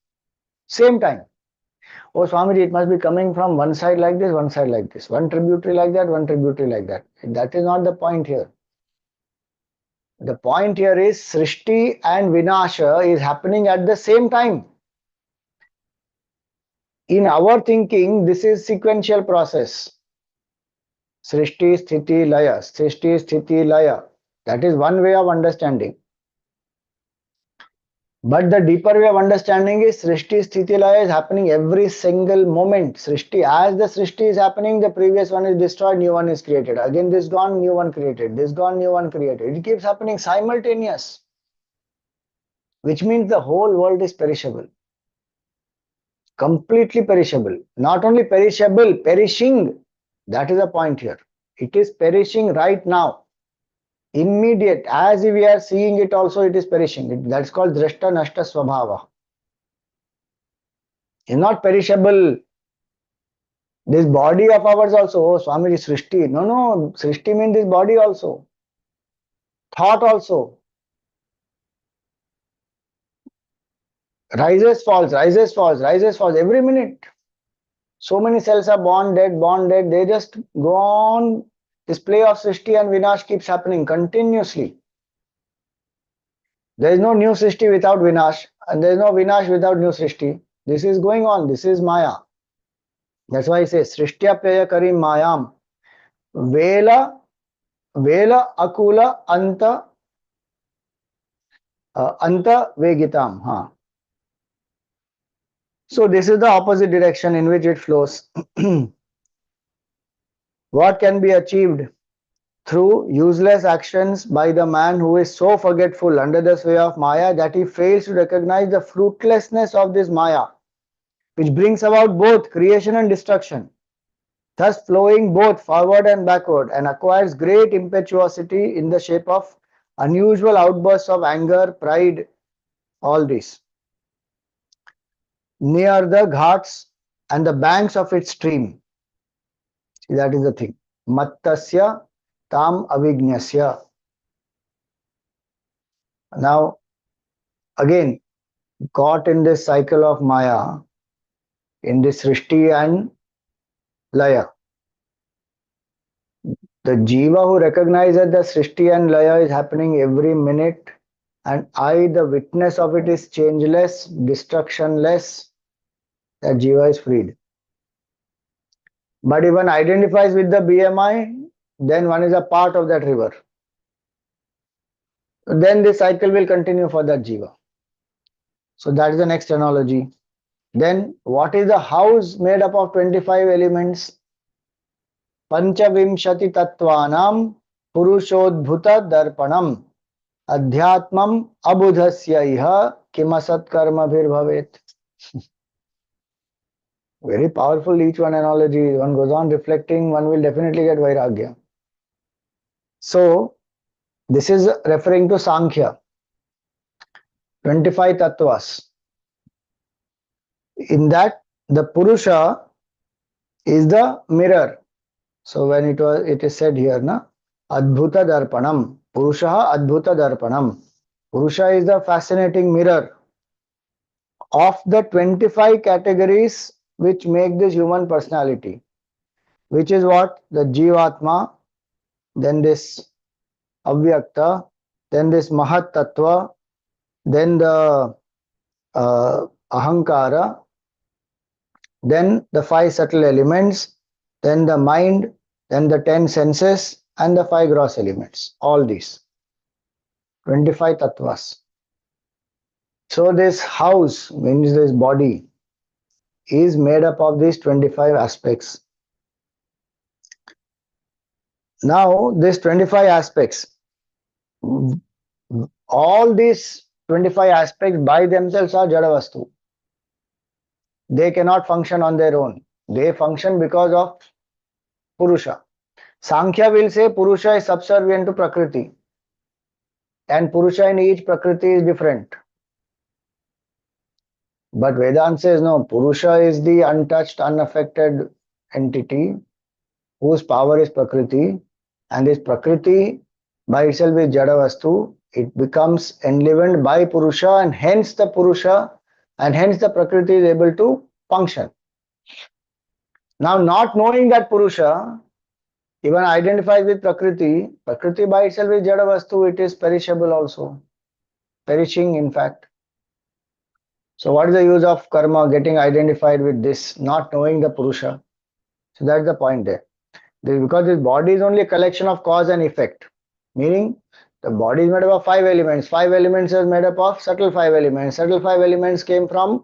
[SPEAKER 1] Same time. Oh Swamiji, it must be coming from one side like this, one side like this. One tributary like that, one tributary like that. That is not the point here. The point here is Srishti and Vinasha is happening at the same time. In our thinking, this is sequential process. Srishti, Sthiti, Laya. Srishti, Sthiti, Laya. That is one way of understanding. But the deeper way of understanding is Srishti, Sthiti, Laya is happening every single moment. Srishti, as the Srishti is happening, the previous one is destroyed, new one is created. Again this gone, new one created. This gone, new one created. It keeps happening simultaneous. Which means the whole world is perishable. Completely perishable. Not only perishable, perishing. That is the point here. It is perishing right now. Immediate, as we are seeing it also, it is perishing. That's called drashta nashta swabhava. It's not perishable. This body of ours also, oh Swami, is Srishti. No, Srishti means this body also. Thought also. Rises, falls, rises, falls, rises, falls every minute. So many cells are born, dead, they just go on. This play of Srishti and Vinash keeps happening continuously. There is no new Srishti without Vinash, and there is no Vinash without new Srishti. This is going on. This is Maya. That's why he says, Srishtya Paya Karim Mayam. Vela, Vela Akula Anta Vegitam. Huh. So this is the opposite direction in which it flows. What can be achieved through useless actions by the man who is so forgetful under the sway of Maya that he fails to recognize the fruitlessness of this Maya, which brings about both creation and destruction, thus flowing both forward and backward, and acquires great impetuosity in the shape of unusual outbursts of anger, pride, all this. Near the ghats and the banks of its stream. See, that is the thing. Mattasya tam avijnasya. Now, again, caught in this cycle of Maya, in this Srishti and Laya. The Jiva who recognizes that the Srishti and Laya is happening every minute, and I, the witness of it, is changeless, destructionless, that Jiva is freed. But if one identifies with the BMI, then one is a part of that river. Then this cycle will continue for that Jiva. So that is the next analogy. Then what is the house made up of 25 elements? Panchavimshati tattvanam purushodbhuta darpanam adhyatmam abudhasya iha kimasat karma bhir bhavet. Very powerful each one analogy. One goes on reflecting, one will definitely get vairagya. So this is referring to Sankhya. 25 tattvas. In that, the Purusha is the mirror. So when it is said here, na, Adbhuta Darpanam, Purusha Adbhuta Darpanam. Purusha is the fascinating mirror of the 25 categories which make this human personality, which is what? The Jivatma, then this Avyakta, then this Mahat Tattva, then the Ahankara, then the 5 subtle elements, then the mind, then the 10 senses, and the 5 gross elements. All these 25 tattvas. So this house, means this body, is made up of these 25 aspects. Now these 25 aspects, all these 25 aspects by themselves are Jadavastu. They cannot function on their own. They function because of Purusha. Sankhya will say Purusha is subservient to Prakriti, and Purusha in each Prakriti is different. But Vedanta says no, Purusha is the untouched, unaffected entity whose power is Prakriti, and this Prakriti by itself is Jadavastu. It becomes enlivened by Purusha, and hence the Purusha and hence the Prakriti is able to function. Now, not knowing that Purusha, even identifies with Prakriti, Prakriti by itself is Jadavastu, it is perishable also, perishing in fact. So what is the use of karma, getting identified with this, not knowing the Purusha? So that's the point there. Because this body is only a collection of cause and effect, meaning the body is made up of 5 elements. 5 elements is made up of subtle 5 elements. Subtle 5 elements came from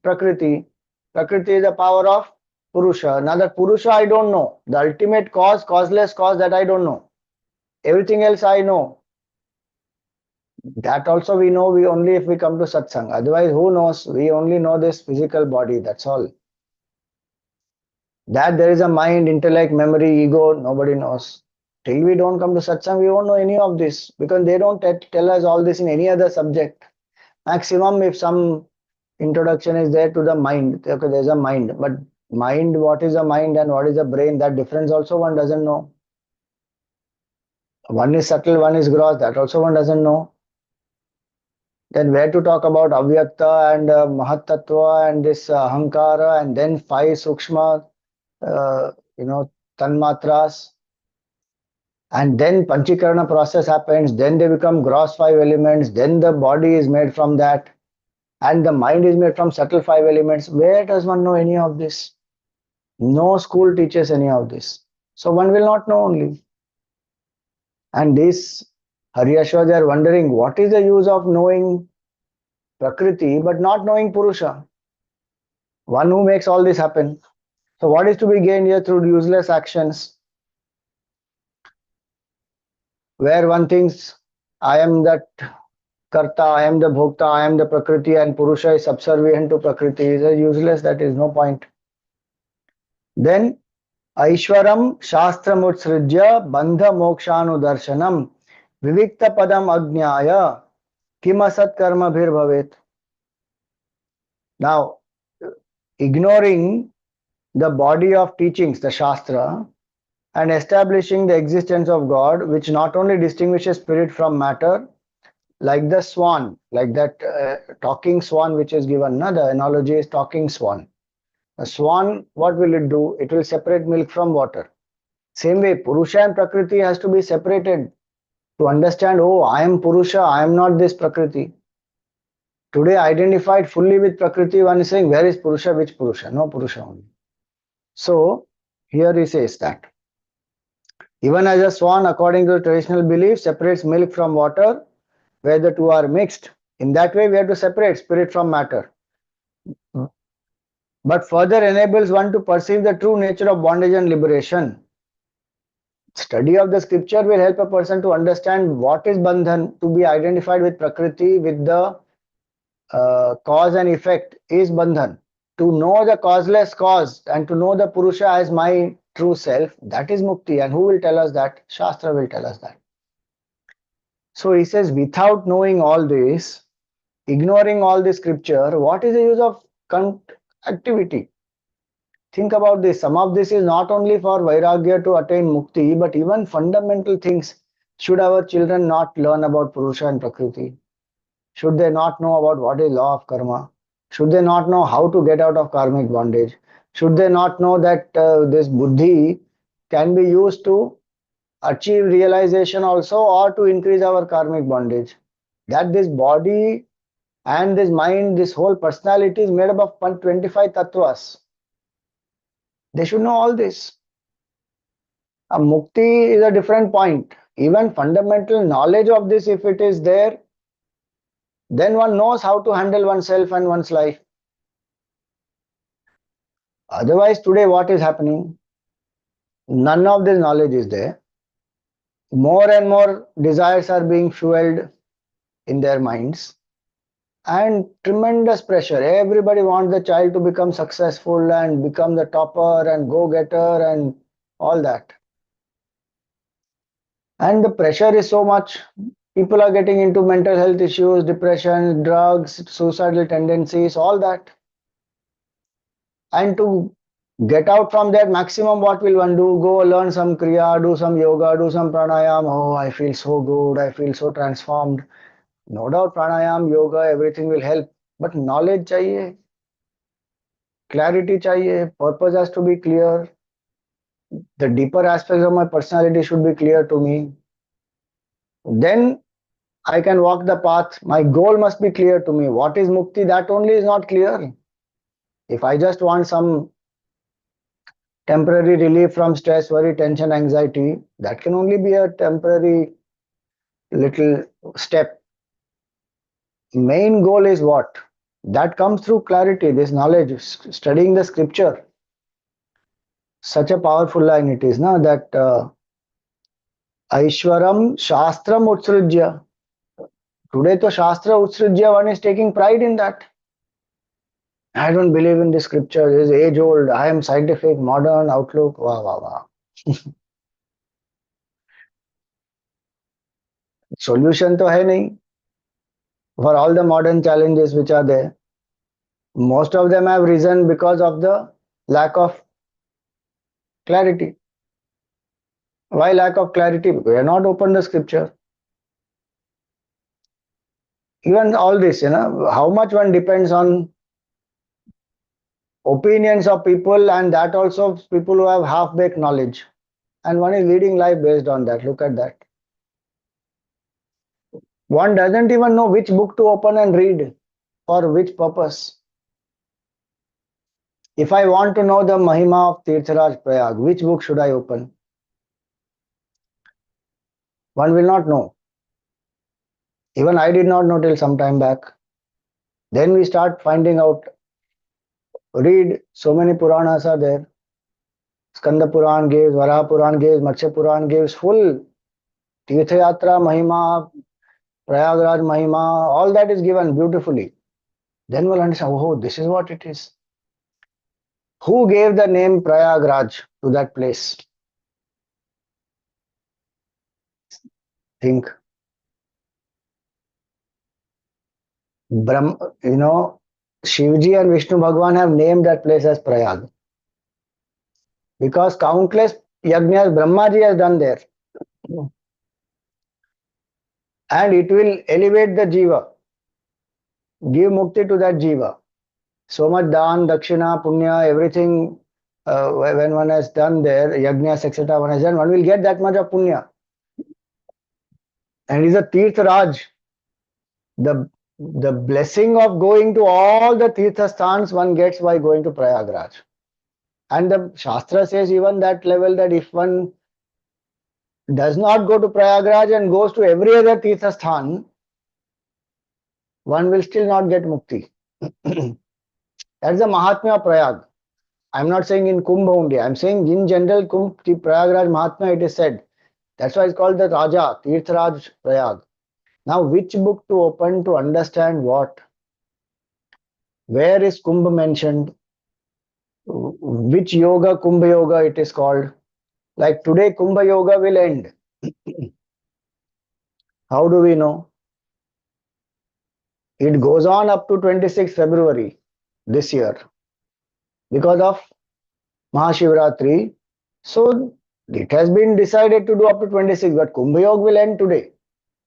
[SPEAKER 1] Prakriti. Prakriti is the power of Purusha. Now that Purusha I don't know. The ultimate cause, causeless cause, that I don't know. Everything else I know. That also we know we only if we come to satsang. Otherwise, who knows? We only know this physical body, that's all. That there is a mind, intellect, memory, ego, nobody knows. Till we don't come to satsang, we won't know any of this, because they don't tell us all this in any other subject. Maximum, if some introduction is there to the mind, okay, there's a mind, but mind, what is a mind and what is a brain, that difference also one doesn't know. One is subtle, one is gross, that also one doesn't know. Then where to talk about avyakta and mahattattva and this ahankara, and then five sukshma, you know, tanmatras, and then panchikarana process happens, then they become gross five elements, then the body is made from that, and the mind is made from subtle five elements. Where does one know any of this? No school teaches any of this. So one will not know only. And this Haryashva, they are wondering what is the use of knowing Prakriti but not knowing Purusha, one who makes all this happen. So what is to be gained here through useless actions, where one thinks, I am that Karta, I am the Bhokta, I am the Prakriti, and Purusha is subservient to Prakriti, is useless, that is no point. Then Aishwaram Shastramutsrijya Bandha Mokshanudarshanam Vivikta Padam Ajnaya Kimasat Karma Bhir Bhavet. Now, ignoring the body of teachings, the Shastra, and establishing the existence of God, which not only distinguishes spirit from matter, like the swan, like that talking swan which is given, na? The analogy is talking swan. A swan, what will it do? It will separate milk from water. Same way, Purusha and Prakriti has to be separated to understand, oh, I am Purusha, I am not this Prakriti. Today, identified fully with Prakriti, one is saying, where is Purusha? Which Purusha? No Purusha only. So, here he says that even as a swan, according to the traditional belief, separates milk from water, where the two are mixed, in that way we have to separate spirit from matter. But further enables one to perceive the true nature of bondage and liberation. Study of the scripture will help a person to understand what is bandhan, to be identified with Prakriti, with the cause and effect is bandhan. To know the causeless cause and to know the Purusha as my true self, that is mukti. And who will tell us that? Shastra will tell us that. So he says, without knowing all this, ignoring all the scripture, what is the use of activity? Think about this. Some of this is not only for vairagya to attain mukti, but even fundamental things. Should our children not learn about Purusha and Prakriti? Should they not know about what is law of karma? Should they not know how to get out of karmic bondage? Should they not know that this buddhi can be used to achieve realization also, or to increase our karmic bondage? That this body and this mind, this whole personality is made up of 25 tattvas. They should know all this. A mukti is a different point. Even fundamental knowledge of this, if it is there, then one knows how to handle oneself and one's life. Otherwise, today what is happening? None of this knowledge is there. More and more desires are being fueled in their minds, and tremendous pressure. Everybody wants the child to become successful and become the topper and go-getter and all that. And the pressure is so much. People are getting into mental health issues, depression, drugs, suicidal tendencies, all that. And to get out from that, maximum what will one do? Go learn some kriya, do some yoga, do some pranayam. Oh, I feel so good, I feel so transformed. No doubt pranayam, yoga, everything will help. But knowledge chahiye, clarity chahiye, purpose has to be clear. The deeper aspects of my personality should be clear to me. Then I can walk the path. My goal must be clear to me. What is mukti? That only is not clear. If I just want some temporary relief from stress, worry, tension, anxiety, that can only be a temporary little step. Main goal is what? That comes through clarity, this knowledge, studying the scripture. Such a powerful line it is, na, that Aishwaram Shastram Utsrujya. Today, to Shastra Utsrujya, one is taking pride in that. I don't believe in the scripture, it is age old, I am scientific, modern outlook, wow, wow, wow. Solution तो है नहीं for all the modern challenges which are there. Most of them have risen because of the lack of clarity. Why lack of clarity? Because we have not opened the scripture. Even all this, how much one depends on opinions of people, and that also people who have half-baked knowledge. And one is leading life based on that. Look at that. One doesn't even know which book to open and read for which purpose. If I want to know the Mahima of Tirtharaj Prayag, which book should I open? One will not know. Even I did not know till some time back. Then we start finding out, read, so many Puranas are there. Skanda Puran gives, Varaha Puran gives, Matsya Puran gives full Tirtha Yatra Mahima, Prayagraj Mahima, all that is given beautifully. Then we'll understand, oh, this is what it is. Who gave the name Prayagraj to that place? Think. Shivji and Vishnu Bhagwan have named that place as Prayag. Because countless yajnas Brahmaji has done there. And it will elevate the jiva, give mukti to that jiva. So much dan, dakshina, punya, everything, when one has done there, yajnas, etc., one has done, one will get that much of punya. And it is a Tirth Raj. The blessing of going to all the Tirtha sthans one gets by going to Prayagraj. And the Shastra says even that level that if one does not go to Prayagraj and goes to every other Tirtha sthan, one will still not get mukti. That's the Mahatmya of Prayag. I'm not saying in Kumbh only. I'm saying in general, Kumbh, Prayagraj Mahatmya, it is said. That's why it's called the Raja, Tirthraj Prayag. Now, which book to open to understand what? Where is Kumbh mentioned? Which yoga, Kumbh yoga it is called? Like today, Kumbh yoga will end. How do we know? It goes on up to 26 February this year because of Mahashivratri. So it has been decided to do up to 26, but Kumbh Yoga will end today.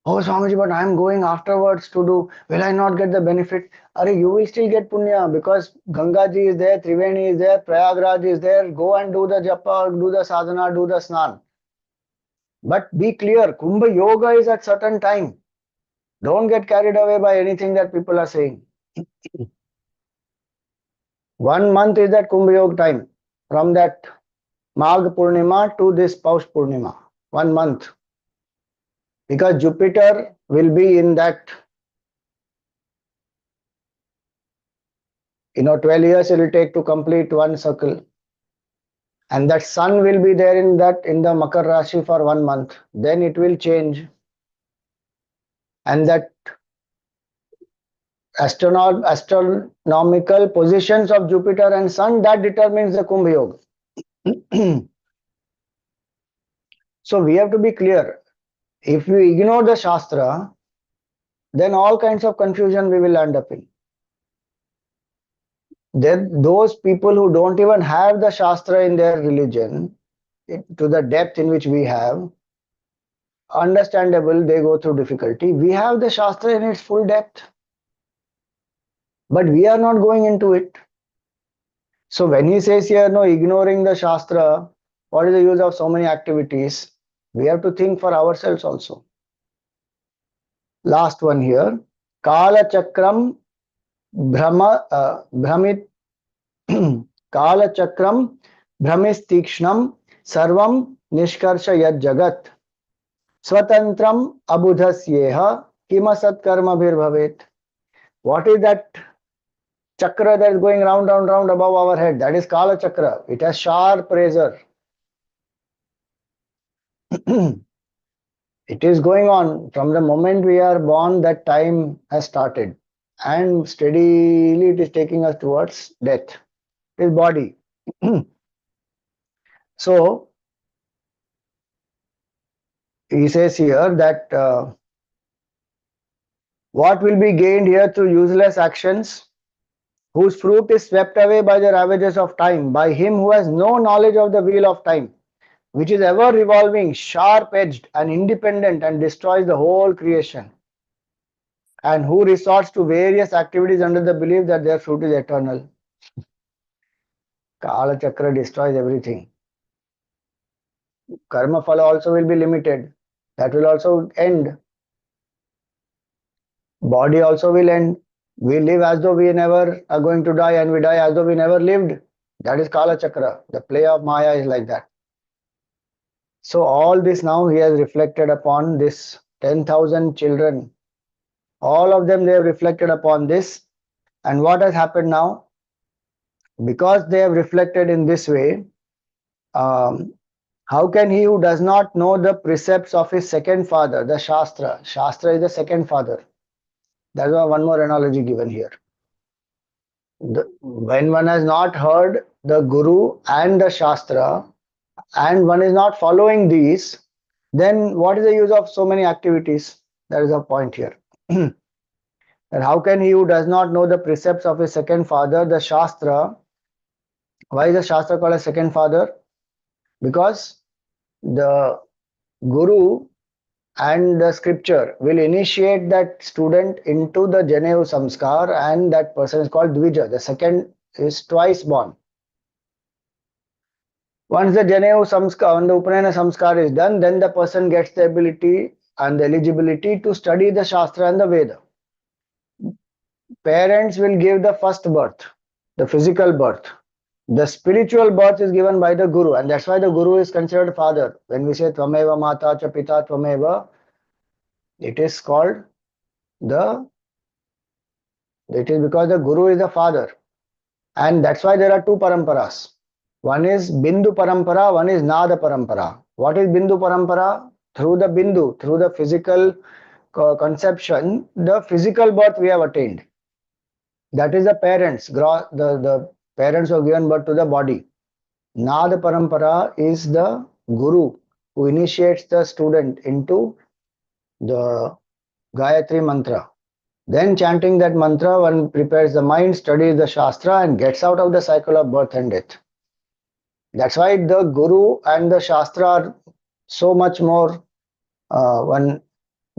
[SPEAKER 1] Oh, Swamiji, but I am going afterwards to do. Will I not get the benefit? Are you will still get punya because Ganga ji is there, Triveni is there, Prayagraj is there. Go and do the japa, do the sadhana, do the snan. But be clear, Kumbh Yoga is at certain time. Don't get carried away by anything that people are saying. 1 month is that Kumbh Yoga time. From that Magh Purnima to this Paush Purnima. 1 month. Because Jupiter will be in that, 12 years it will take to complete one circle. And that sun will be there in the Makar Rashi for 1 month. Then it will change. And that astronomical positions of Jupiter and Sun, that determines the Kumbh Yoga. So we have to be clear. If we ignore the Shastra, then all kinds of confusion we will end up in. Then those people who don't even have the Shastra in their religion, to the depth in which we have, understandable, they go through difficulty. We have the Shastra in its full depth, but we are not going into it. So when he says here, no, ignoring the Shastra, what is the use of so many activities? We have to think for ourselves also. Last one here. Kala Chakram Bhramit Kala Chakram Bhramistikshnam Sarvam Nishkarsha Yad Jagat Swatantram Abudhasyeha Kimasat Karma Bhavet. What is that chakra that is going round above our head? That is Kala Chakra. It has sharp razor. It is going on from the moment we are born, that time has started, and steadily it is taking us towards death. It is body. So he says here that What will be gained here through useless actions, whose fruit is swept away by the ravages of time, by him who has no knowledge of the wheel of time, which is ever revolving, sharp-edged and independent and destroys the whole creation, and who resorts to various activities under the belief that their fruit is eternal. Kala Chakra destroys everything. Karma Phala also will be limited. That will also end. Body also will end. We live as though we never are going to die, and we die as though we never lived. That is Kala Chakra. The play of Maya is like that. So all this now he has reflected upon this 10,000 children. All of them, they have reflected upon this. And what has happened now? Because they have reflected in this way, how can he who does not know the precepts of his second father, the Shastra? Shastra is the second father. That's why one more analogy given here. When one has not heard the Guru and the Shastra, and one is not following these, then what is the use of so many activities? That is the point here. And how can he who does not know the precepts of his second father, the Shastra? Why is the Shastra called a second father? Because the Guru and the scripture will initiate that student into the Janevu Samskar, and that person is called Dvija. The second is twice born. Once the Janevu Samskar, when the Upanayana Samskar is done, then the person gets the ability and the eligibility to study the Shastra and the Veda. Parents will give the first birth, the physical birth. The spiritual birth is given by the Guru, and that's why the Guru is considered father. When we say Tvameva Mata Cha Pita Tvameva, it is called it is because the Guru is the father. And that's why there are two paramparas. One is Bindu Parampara, one is Nada Parampara. What is Bindu Parampara? Through the Bindu, through the physical conception, the physical birth we have attained. That is the parents, the parents who have given birth to the body. Nada Parampara is the Guru who initiates the student into the Gayatri Mantra. Then chanting that mantra, one prepares the mind, studies the Shastra, and gets out of the cycle of birth and death. That's why the Guru and the Shastra are so much more one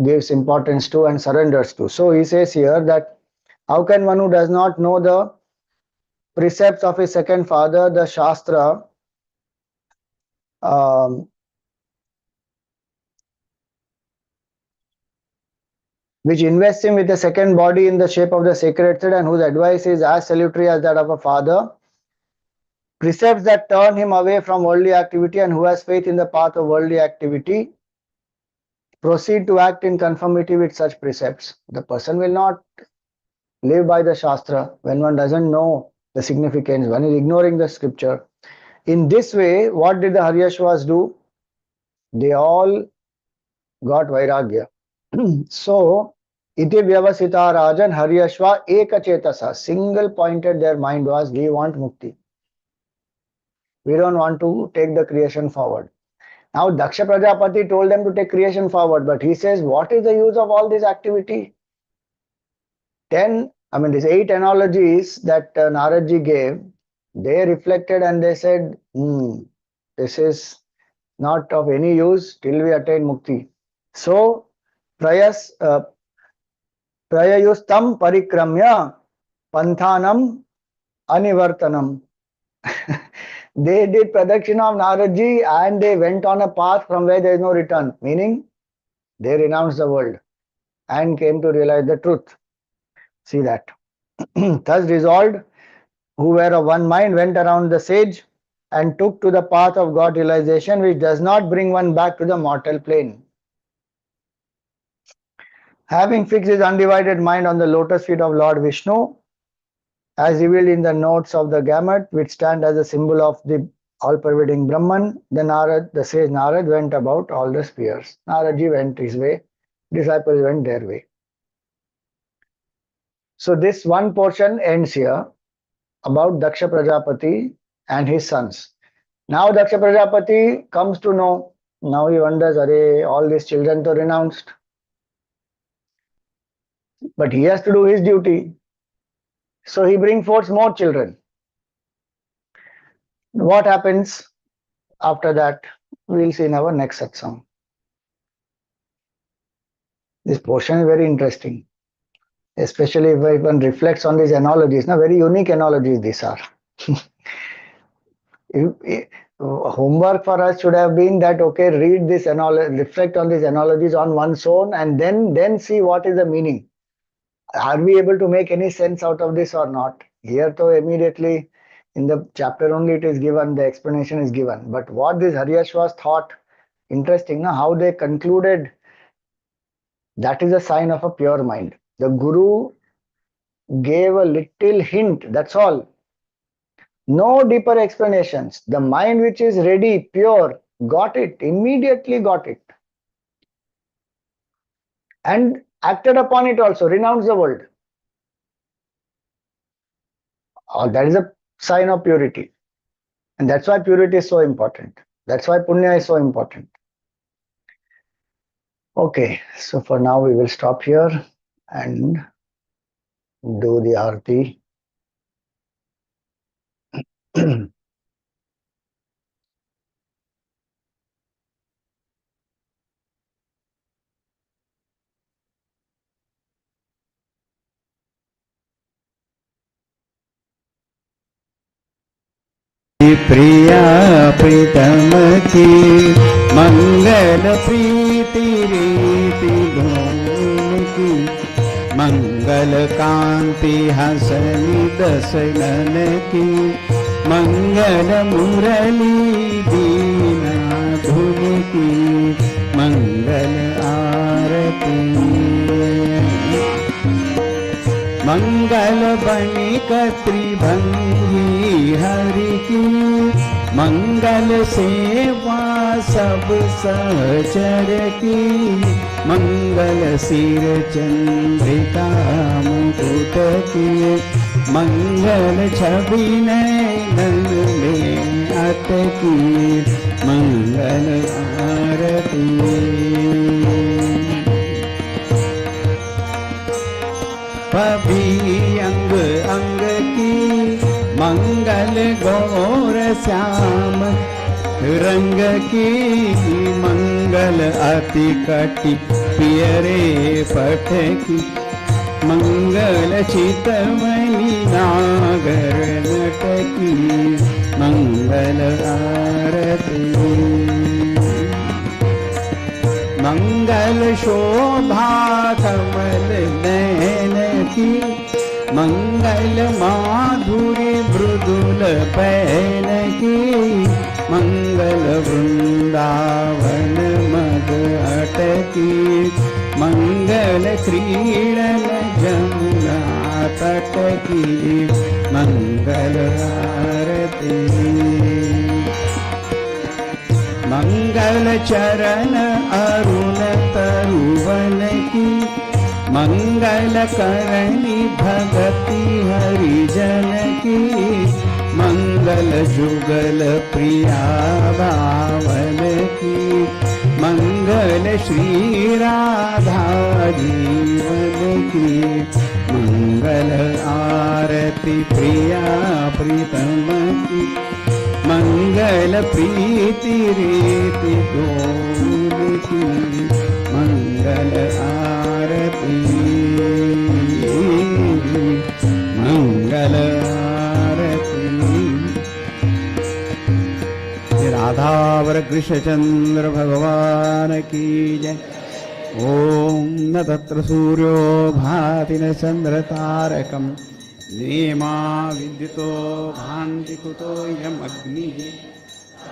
[SPEAKER 1] gives importance to and surrenders to. So he says here that how can one who does not know the precepts of his second father, the Shastra, which invests him with a second body in the shape of the sacred thread, and whose advice is as salutary as that of a father, precepts that turn him away from worldly activity, and who has faith in the path of worldly activity, proceed to act in conformity with such precepts. The person will not live by the Shastra when one doesn't know the significance, one is ignoring the scripture. In this way, what did the Haryashvas do? They all got vairagya. So, iti vyavasita rajan Haryashva ekachetasa, single pointed their mind was, we want mukti. We don't want to take the creation forward. Now, Daksha Prajapati told them to take creation forward, but he says, what is the use of all this activity? These 8 analogies that Naradji gave, they reflected and they said, this is not of any use till we attain mukti. So, prayayustam parikramya panthanam anivartanam. They did pradakshina of Naradji and they went on a path from where there is no return, meaning they renounced the world and came to realize the truth. See that. Thus resolved, who were of one mind, went around the sage and took to the path of God realization, which does not bring one back to the mortal plane. Having fixed his undivided mind on the lotus feet of Lord Vishnu, as revealed in the notes of the gamut, which stand as a symbol of the all-pervading Brahman, the sage Narad went about all the spheres. Naradji went his way, disciples went their way. So this one portion ends here about Daksha Prajapati and his sons. Now Daksha Prajapati comes to know, now he wonders, all these children are renounced. but he has to do his duty. So he brings forth more children. What happens after that? We'll see in our next satsang. This portion is very interesting, especially if one reflects on these analogies. Now, very unique analogies these are. Homework for us should have been that, okay, read this analogy, reflect on these analogies on one's own, and then see what is the meaning. Are we able to make any sense out of this or not? Here, though, immediately in the chapter only it is given, the explanation is given. But what this Haryashvas thought, interesting, now how they concluded, that is a sign of a pure mind. The Guru gave a little hint, that's all. No deeper explanations. The mind which is ready, pure, got it, immediately got it. And acted upon it also, renounced the world. That is a sign of purity. And that's why purity is so important. That's why punya is so important. Okay, so for now we will stop here and do the arti.
[SPEAKER 2] प्रिया प्रीतम की मंगल प्रीति रीति धूम की मंगल कांति हसनी दसनन की मंगल मुरली दीना धुन की मंगल आरती मंगल बणिक त्रिभंगी हरि की मंगल सेवा सब सहचर की मंगल सिर चंद्रिका मुकुट की मंगल छवि नयन में अटकी मंगल आरती पभी अंग अंग की मंगल गौर श्याम रंग की मंगल अति कटि पियरे पट की मंगल चितमणि नागर नट की मंगल आरती मंगल शोभा कमल नयन की मंगल माधुरी मृदुल पैन की मंगल वृंदावन मद अटकी मंगल क्रीडन जमुना तट की मंगल आरती मंगल चरण अरुण तरुवन की मंगल करणी भगति हरिजन की मंगल जुगल प्रिया बावन की मंगल श्री राधा जीवन की मंगल आरती प्रिया प्रीतम की मंगल प्रीति रीति डोल की मंगल आरती मंगल आरती राधावर कृष्णचंद्र भगवान की जय। ओम न तत्र सूर्यो भाति न चंद्र तारकम् नेमा विद्युतो भान्ति कुतोऽयम् अग्निः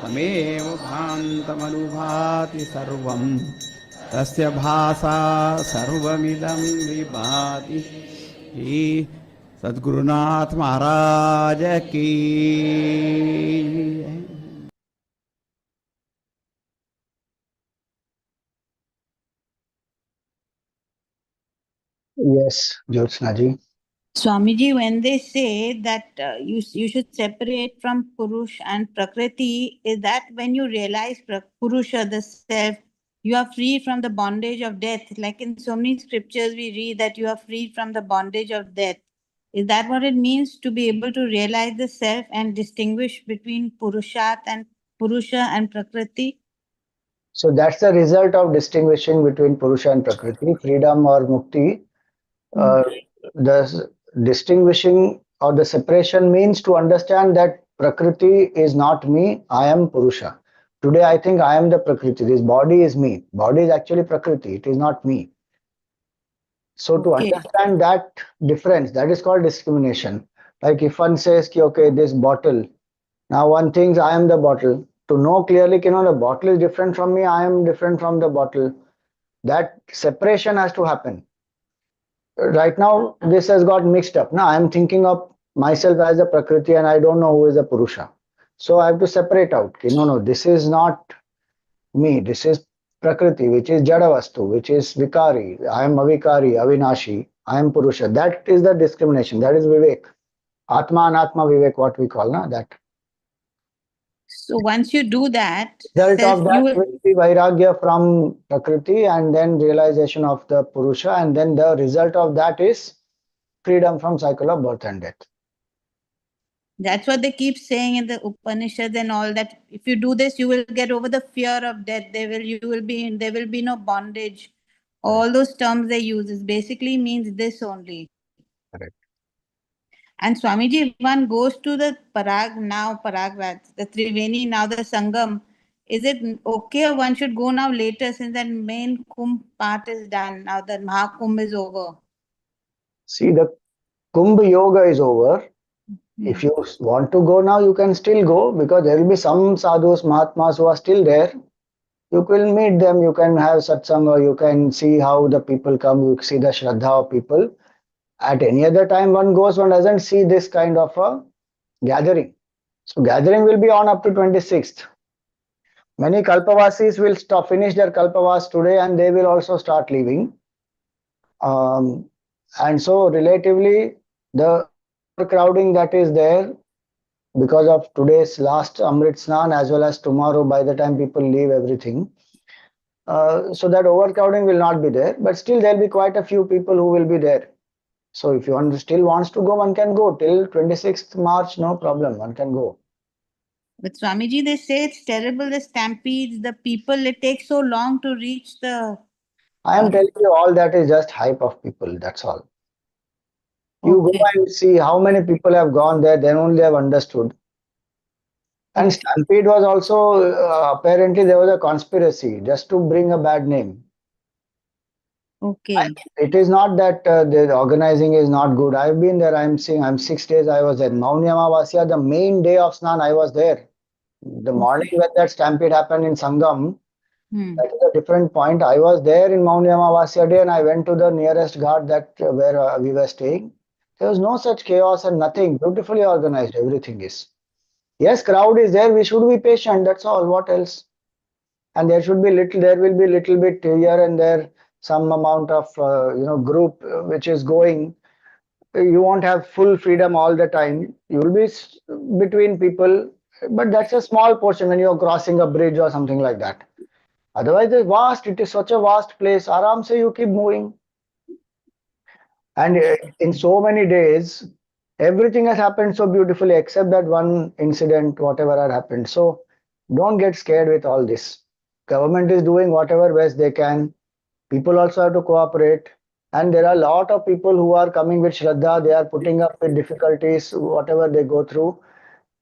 [SPEAKER 2] तमेव भान्तमनुभाति सर्वं तस्य भासा सर्वमिदं विभाति। सद्गुरुनाथ महाराज की।
[SPEAKER 1] Yes, Jyotsna ji.
[SPEAKER 3] Swamiji, when they say that you should separate from Purush and Prakriti, is that when you realize Purusha, the self, you are free from the bondage of death. Like in so many scriptures, we read that you are free from the bondage of death. Is that what it means to be able to realize the self and distinguish between Purusha and Prakriti?
[SPEAKER 1] So that's the result of distinguishing between Purusha and Prakriti, freedom or mukti.
[SPEAKER 3] Hmm.
[SPEAKER 1] Uh, the distinguishing or the separation means to understand that Prakriti is not me, I am Purusha. Today I think I am the Prakriti, this body is me. Body is actually Prakriti, it is not me. So to
[SPEAKER 3] Okay.
[SPEAKER 1] understand that difference, that is called discrimination. Like if one says, ki, okay, this bottle, now one thinks I am the bottle. To know clearly, you know, the bottle is different from me, I am different from the bottle. That separation has to happen. Right now, this has got mixed up. Now I am thinking of myself as a Prakriti and I don't know who is a Purusha. So I have to separate out. Okay, no, this is not me. This is Prakriti, which is Jadavastu, which is Vikari. I am Avikari, Avinashi. I am Purusha. That is the discrimination. That is Vivek. Atma Anatma Vivek, what we call na, that.
[SPEAKER 3] So once you do that,
[SPEAKER 1] Result
[SPEAKER 3] self,
[SPEAKER 1] of
[SPEAKER 3] you
[SPEAKER 1] that
[SPEAKER 3] will.
[SPEAKER 1] will be Vairagya from Prakriti and then realization of the Purusha, and then the result of that is freedom from cycle of birth and death.
[SPEAKER 3] That's what they keep saying in the Upanishads and all, that if you do this, you will get over the fear of death. There will be no bondage.
[SPEAKER 1] Correct.
[SPEAKER 3] All those terms they use is basically means this only.
[SPEAKER 1] Correct.
[SPEAKER 3] And Swamiji, if one goes to the Paragraj, the Triveni, now the Sangam, is it okay or one should go now later since that main Kumbh part is done? Now the Mahakumbh is over.
[SPEAKER 1] See, the Kumbh Yoga is over.
[SPEAKER 3] Hmm.
[SPEAKER 1] If you want to go now, you can still go because there will be some sadhus, Mahatmas who are still there. You will meet them, you can have satsang, or you can see how the people come, you see the Shraddha of people. At any other time, one goes, one doesn't see this kind of a gathering. So, gathering will be on up to 26th. Many Kalpavasis will stop, finish their Kalpavas today and they will also start leaving. And so, relatively, the overcrowding that is there because of today's last Amrit Snan as well as tomorrow by the time people leave everything. So that overcrowding will not be there, but still there will be quite a few people who will be there. So if you still wants to go, one can go till 26th March, no problem, one can go.
[SPEAKER 3] But Swamiji, they say it's terrible, the stampedes, the people, it takes so long to reach the.
[SPEAKER 1] I am telling you, all that is just hype of people, that's all. You go
[SPEAKER 3] Okay.
[SPEAKER 1] and see how many people have gone there, then only have understood. And
[SPEAKER 3] Okay.
[SPEAKER 1] Stampede was also apparently there was a conspiracy just to bring a bad name.
[SPEAKER 3] Okay.
[SPEAKER 1] It is not that the organizing is not good. I've been there. I'm seeing. I'm 6 days. I was there. Mauni Amavasya, the main day of Snan, I was there. The morning
[SPEAKER 3] Okay.
[SPEAKER 1] when that stampede happened in Sangam,
[SPEAKER 3] Hmm.
[SPEAKER 1] that is a different point. I was there in Mauni Amavasya day, and I went to the nearest ghat that where we were staying. There was no such chaos and nothing. Beautifully organized. Everything is. Yes, crowd is there. We should be patient. That's all. What else? And there should be little, there will be little bit here and there, some amount of group which is going. You won't have full freedom all the time. You will be between people, but that's a small portion when you're crossing a bridge or something like that. Otherwise it's vast, it is such a vast place. Aram se you keep moving, and in so many days everything has happened so beautifully except that one incident whatever had happened. So don't get scared with all this. Government is doing whatever best they can. People also have to cooperate. And there are a lot of people who are coming with Shraddha. They are putting up with difficulties, whatever they go through.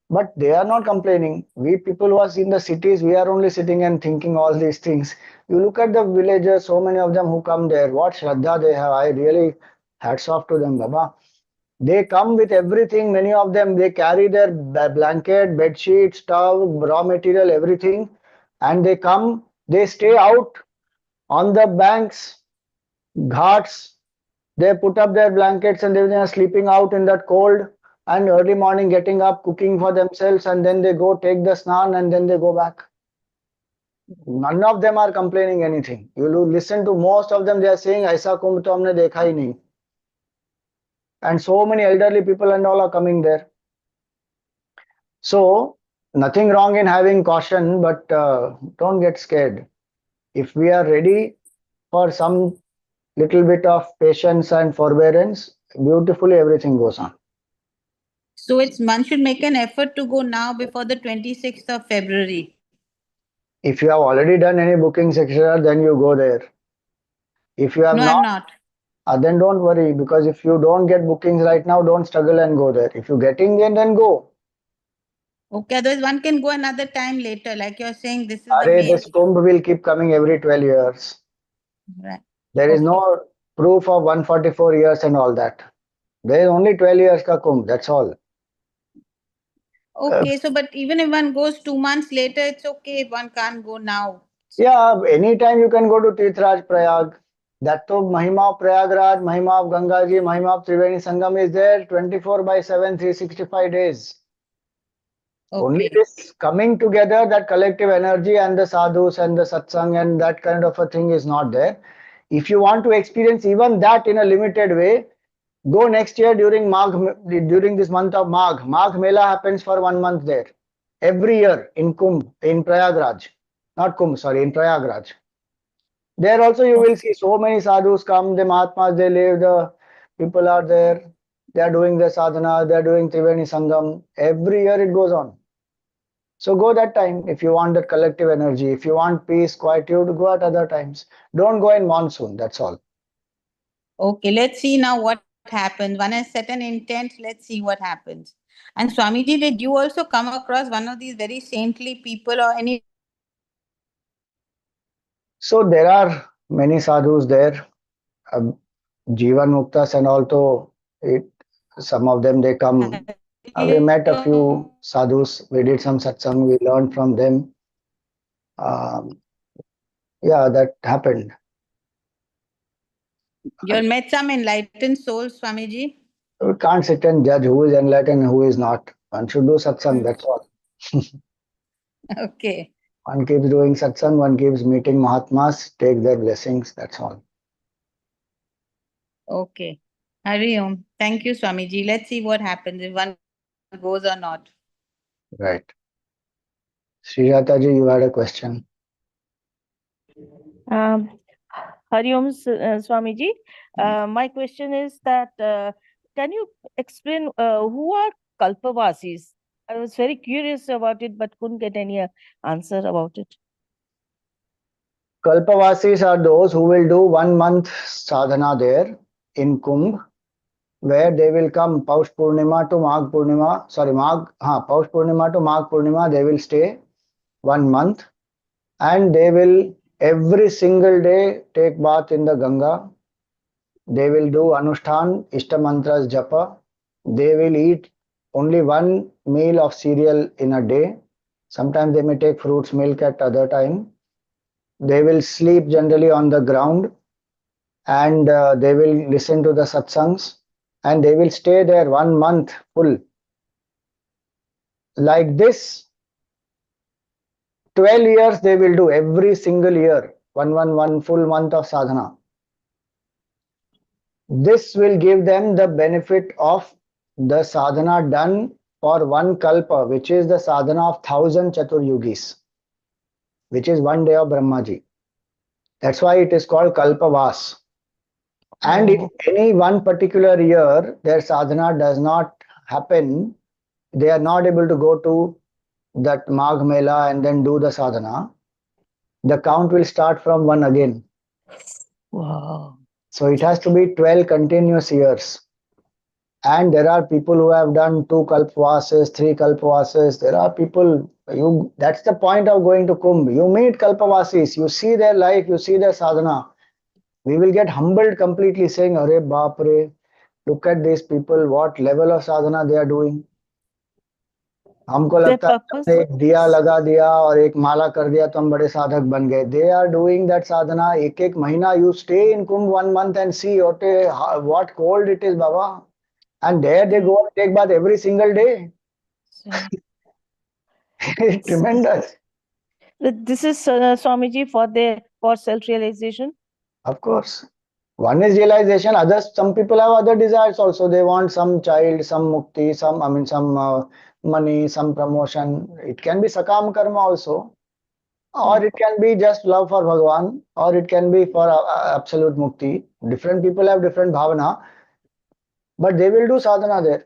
[SPEAKER 1] But they are not complaining. We people who are in the cities, we are only sitting and thinking all these things. You look at the villagers, so many of them who come there, what Shraddha they have. I really hats off to them, Baba. They come with everything. Many of them, they carry their blanket, bed sheet, stove, raw material, everything. And they come, they stay out on the banks, ghats. They put up their blankets and they are sleeping out in that cold, and early morning getting up, cooking for themselves, and then they go take the snan and then they go back. None of them are complaining anything. You listen to most of them, they are saying, Aisa kumbh to humne dekha hi nahi. And so many elderly people and all are coming there. So, nothing wrong in having caution, but don't get scared. If we are ready for some little bit of patience and forbearance, beautifully everything goes on.
[SPEAKER 3] So it's one should make an effort to go now before the 26th of February.
[SPEAKER 1] If you have already done any bookings, etc., then you go there. If you have
[SPEAKER 3] No,
[SPEAKER 1] not,
[SPEAKER 3] I'm not.
[SPEAKER 1] then don't worry, because if you don't get bookings right now, don't struggle and go there. If you're getting in, then go.
[SPEAKER 3] Okay, otherwise one can go another time later. Like you're saying, this is the
[SPEAKER 1] Arey,
[SPEAKER 3] main.
[SPEAKER 1] this Kumbh will keep coming every 12 years.
[SPEAKER 3] Right.
[SPEAKER 1] There is
[SPEAKER 3] Okay.
[SPEAKER 1] no proof of 144 years and all that. There is only 12 years ka Kumbh, that's all.
[SPEAKER 3] Okay, so but even if one goes 2 months later, it's okay if one can't go now.
[SPEAKER 1] Yeah, anytime you can go to Tirthraj Prayag. That to Mahima of Prayagraj, Mahima of Gangaji, Mahima of Triveni Sangam is there 24/7, 365 days. Only
[SPEAKER 3] Okay.
[SPEAKER 1] this coming together, that collective energy and the sadhus and the satsang and that kind of a thing is not there. If you want to experience even that in a limited way, go next year during during this month of Magh. Magh Mela happens for 1 month there. Every year in Kumbh, in Prayagraj. Not Kumbh, sorry, in Prayagraj. There also you will see so many sadhus come, the Mahatmas, they live, the people are there, they are doing the sadhana, they are doing Triveni Sangam. Every year it goes on. So go that time if you want that collective energy. If you want peace, quietude, go at other times. Don't go in monsoon, that's all.
[SPEAKER 3] Okay, let's see now what happens. One has set an intent, let's see what happens. And Swamiji, did you also come across one of these very saintly people or any?
[SPEAKER 1] So there are many sadhus there. Um, Jivan Muktas and also it, some of them they come. We met a few sadhus, we did some satsang, we learned from them. Um, yeah, that happened.
[SPEAKER 3] You met some enlightened souls, Swamiji?
[SPEAKER 1] We can't sit and judge who is enlightened and who is not. One should do satsang, that's all.
[SPEAKER 3] Okay.
[SPEAKER 1] One keeps doing satsang, one keeps meeting Mahatmas, take their blessings, that's all.
[SPEAKER 3] Okay. Hari Om. Thank you, Swamiji. Let's see what happens if one goes or not.
[SPEAKER 1] Right. Srijata ji, you had a question.
[SPEAKER 4] Hari Om, Swamiji. My question is that can you explain who are Kalpavasis? I was very curious about it, but couldn't get any answer about it.
[SPEAKER 1] Kalpavasis are those who will do 1 month sadhana there in Kumbh, where they will come Paush Purnima to Magh Purnima, sorry, Paush Purnima to Magh Purnima, they will stay 1 month and they will every single day take bath in the Ganga. They will do Anushthan, Ishta Mantras Japa. They will eat only one meal of cereal in a day. Sometimes they may take fruits, milk at other time. They will sleep generally on the ground and they will listen to the satsangs and they will stay there 1 month full. Like this, 12 years they will do every single year, one full month of sadhana. This will give them the benefit of the sadhana done for one kalpa, which is the sadhana of 1,000 Chaturyugis, which is 1 day of Brahmaji. That's why it is called Kalpavas. And if any one particular year their sadhana does not happen, they are not able to go to that Magh Mela and then do the sadhana, the count will start from 1 again.
[SPEAKER 4] Wow.
[SPEAKER 1] So it has to be 12 continuous years. And there are people who have done 2 kalpavases, 3 kalpavases. There are people, that's the point of going to Kumbh. You meet kalpavasis, you see their life, you see their sadhana. We will get humbled completely saying, Arey Baap Re, look at these people, what level of sadhana they are doing. हमको
[SPEAKER 4] Their
[SPEAKER 1] लगता है
[SPEAKER 4] purpose.
[SPEAKER 1] हमने एक दिया लगा दिया और एक माला कर दिया तो हम बड़े साधक बन गए. They are doing that sadhana एक महीना. You stay in Kumbh 1 month and see what cold it is, Baba. And there they go and take bath every single day. It's tremendous.
[SPEAKER 4] This is Swamiji for self-realization.
[SPEAKER 1] Of course. One is realization. Others, some people have other desires also. They want some child, some mukti, some money, some promotion. It can be sakam karma also. or it can be just love for Bhagavan, or it can be for absolute mukti. Different people have different bhavana, but they will do sadhana there.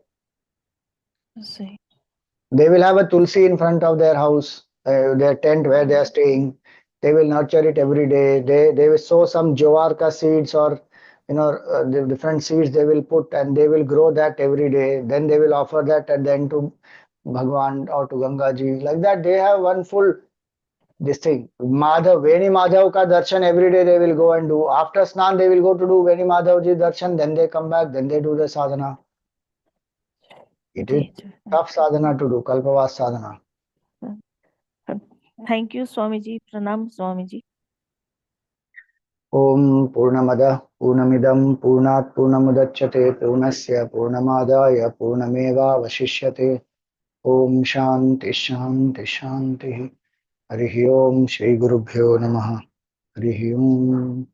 [SPEAKER 4] See.
[SPEAKER 1] They will have a tulsi in front of their house, their tent where they are staying. They will nurture it every day. They will sow some jowar ka seeds, or the different seeds they will put, and they will grow that every day. Then they will offer that at the end to Bhagwan or to Ganga Ji. Like that, they have one full this thing. Madhav, Veni Madhav ka darshan every day they will go and do. After Snan, they will go to do Veni Madhav Ji darshan. Then they come back. Then they do the sadhana. It is tough sadhana to do, Kalpavas sadhana.
[SPEAKER 4] Thank you, Swamiji. Pranam, Swamiji.
[SPEAKER 1] Om Purnamada Purnamidam Purnat Purnamudachyate Purnasya Purnamadaya Purnameva Vashishyate Om Shanti Shanti Shanti Harihi Om Shri Gurubhyo Namaha Harihi Om